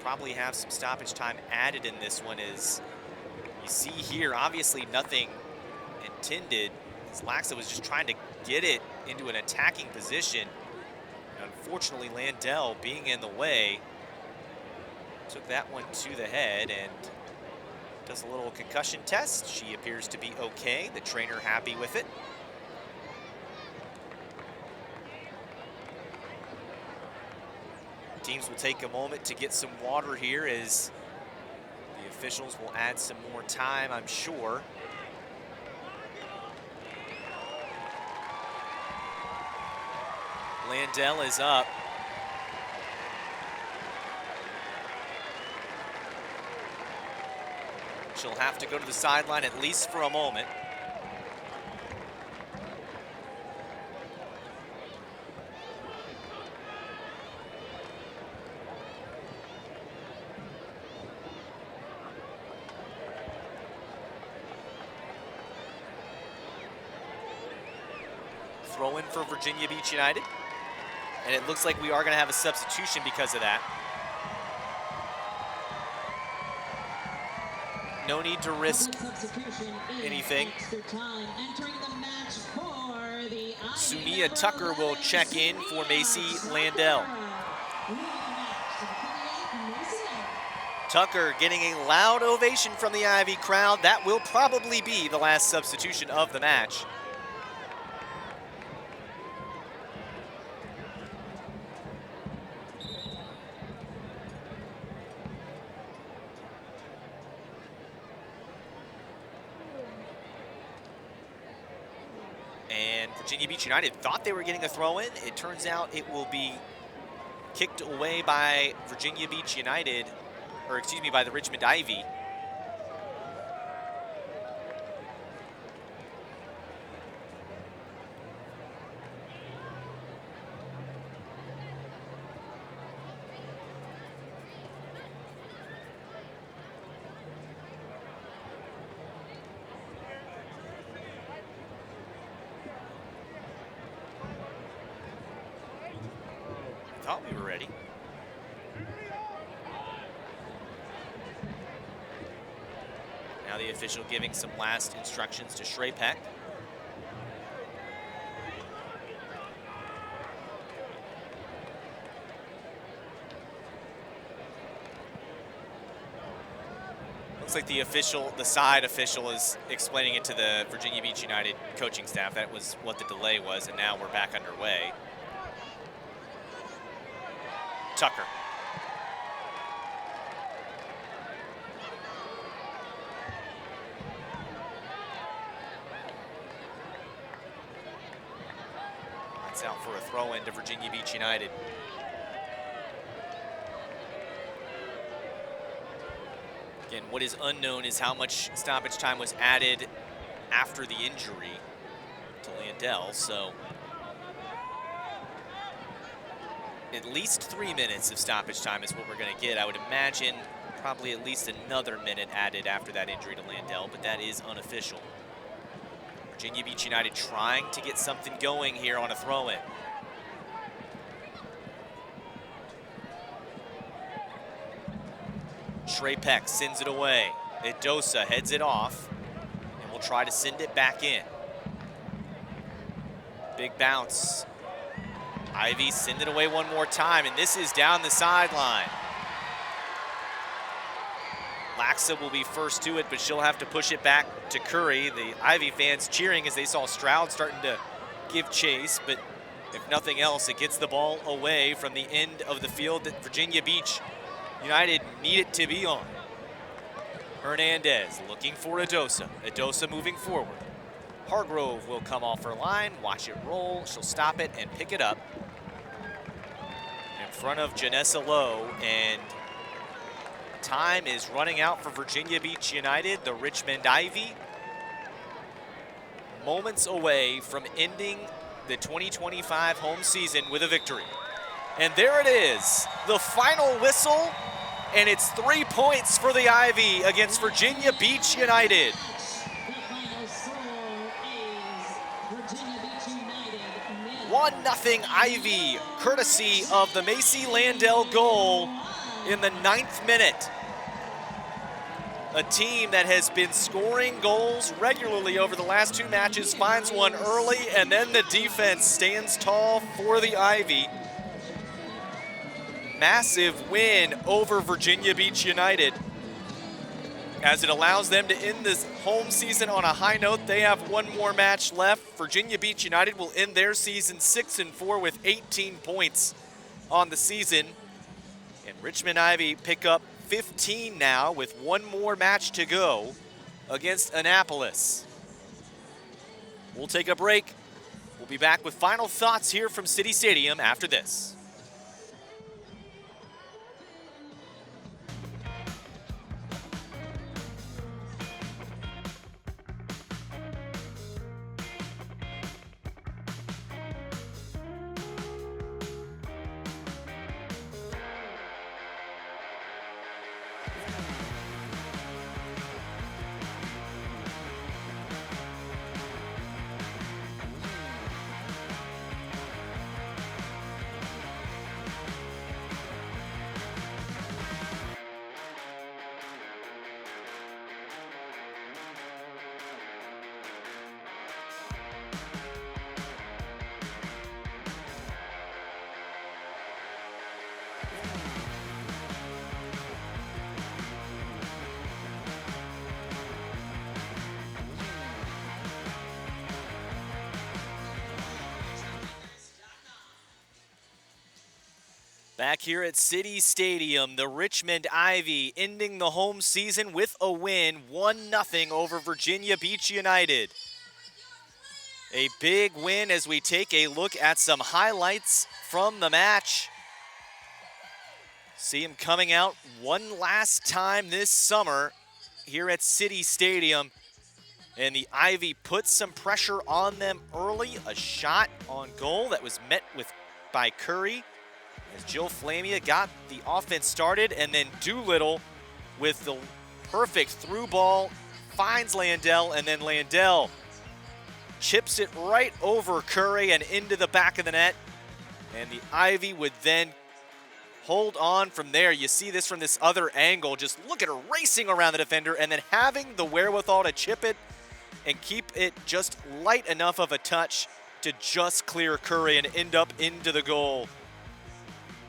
Probably have some stoppage time added in this one. As you see here, obviously nothing intended. As Laxa was just trying to get it into an attacking position. And unfortunately, Landell, being in the way, took that one to the head and does a little concussion test. She appears to be okay. The trainer happy with it. Teams will take a moment to get some water here as the officials will add some more time, I'm sure. Landell is up. She'll have to go to the sideline at least for a moment. Throw in for Virginia Beach United. And it looks like we are going to have a substitution because of that. No need to risk anything. Sunia Tucker will check in for Macy Landell. Tucker getting a loud ovation from the Ivy crowd. That will probably be the last substitution of the match. And Virginia Beach United thought they were getting a throw-in. It turns out it will be kicked away by Virginia Beach United, or excuse me, by the Richmond Ivy. Thought we were ready. Now the official giving some last instructions to Shrapek. Looks like the side official is explaining it to the Virginia Beach United coaching staff. That was what the delay was, and now we're back underway. Tucker. That's out for a throw-in to Virginia Beach United. Again, what is unknown is how much stoppage time was added after the injury to Landell, so at least 3 minutes of stoppage time is what we're going to get. I would imagine probably at least another minute added after that injury to Landell, but that is unofficial. Virginia Beach United trying to get something going here on a throw-in. Trey Peck sends it away. Idosa heads it off and will try to send it back in. Big bounce. Ivy send it away one more time, and this is down the sideline. Laxa will be first to it, but she'll have to push it back to Curry. The Ivy fans cheering as they saw Stroud starting to give chase, but if nothing else, it gets the ball away from the end of the field that Virginia Beach United need it to be on. Hernandez looking for Idosa. Idosa moving forward. Hargrove will come off her line, watch it roll. She'll stop it and pick it up in front of Janessa Lowe, and time is running out for Virginia Beach United. The Richmond Ivy moments away from ending the 2025 home season with a victory. And there it is, the final whistle, and it's 3 points for the Ivy against Virginia Beach United. The final score is Virginia Beach United. 1-0 Ivy, courtesy of the Macy Landell goal in the 9th minute. A team that has been scoring goals regularly over the last 2 matches finds one early, and then the defense stands tall for the Ivy. Massive win over Virginia Beach United, as it allows them to end this home season on a high note. They have one more match left. Virginia Beach United will end their season 6-4 with 18 points on the season. And Richmond Ivy pick up 15 now with one more match to go against Annapolis. We'll take a break. We'll be back with final thoughts here from City Stadium after this. Back here at City Stadium, the Richmond Ivy ending the home season with a win, 1-0 over Virginia Beach United. A big win as we take a look at some highlights from the match. See him coming out one last time this summer here at City Stadium. And the Ivy put some pressure on them early. A shot on goal that was met with by Curry, as Jill Flamia got the offense started, and then Doolittle with the perfect through ball finds Landell, and then Landell chips it right over Curry and into the back of the net. And the Ivy would then hold on from there. You see this from this other angle. Just look at her racing around the defender and then having the wherewithal to chip it and keep it just light enough of a touch to just clear Curry and end up into the goal.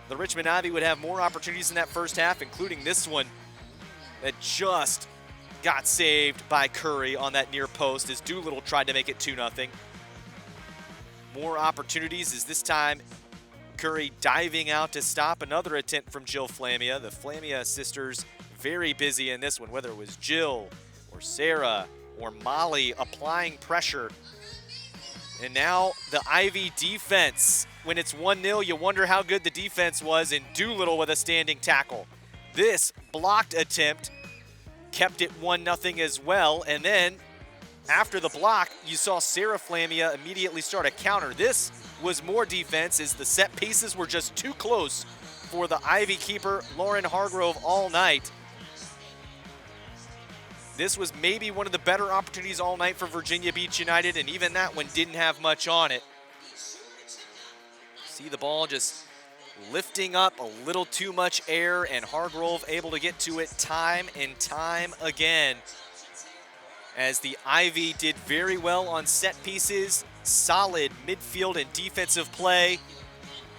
The Richmond Ivy would have more opportunities in that first half, including this one that just got saved by Curry on that near post as Doolittle tried to make it 2-0. More opportunities as this time Curry diving out to stop another attempt from Jill Flamia. The Flamia sisters very busy in this one, whether it was Jill or Sarah or Molly applying pressure. And now the Ivy defense. When it's 1-0, you wonder how good the defense was, and Doolittle with a standing tackle. This blocked attempt kept it 1-0 as well, and then after the block, you saw Sarah Flamia immediately start a counter. This was more defense as the set pieces were just too close for the Ivy keeper, Lauren Hargrove, all night. This was maybe one of the better opportunities all night for Virginia Beach United, and even that one didn't have much on it. See the ball just lifting up a little too much air, and Hargrove able to get to it time and time again. As the Ivy did very well on set pieces, solid midfield and defensive play.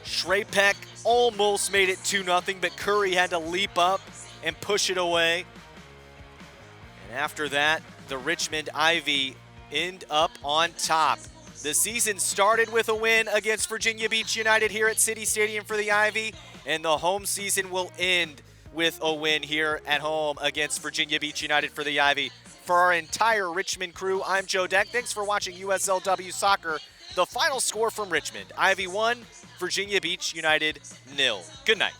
Shrapek almost made it 2-0, but Curry had to leap up and push it away. And after that, the Richmond Ivy end up on top. The season started with a win against Virginia Beach United here at City Stadium for the Ivy, and the home season will end with a win here at home against Virginia Beach United for the Ivy. For our entire Richmond crew, I'm Joe Deck. Thanks for watching USLW Soccer. The final score from Richmond, Ivy 1, Virginia Beach United 0. Good night.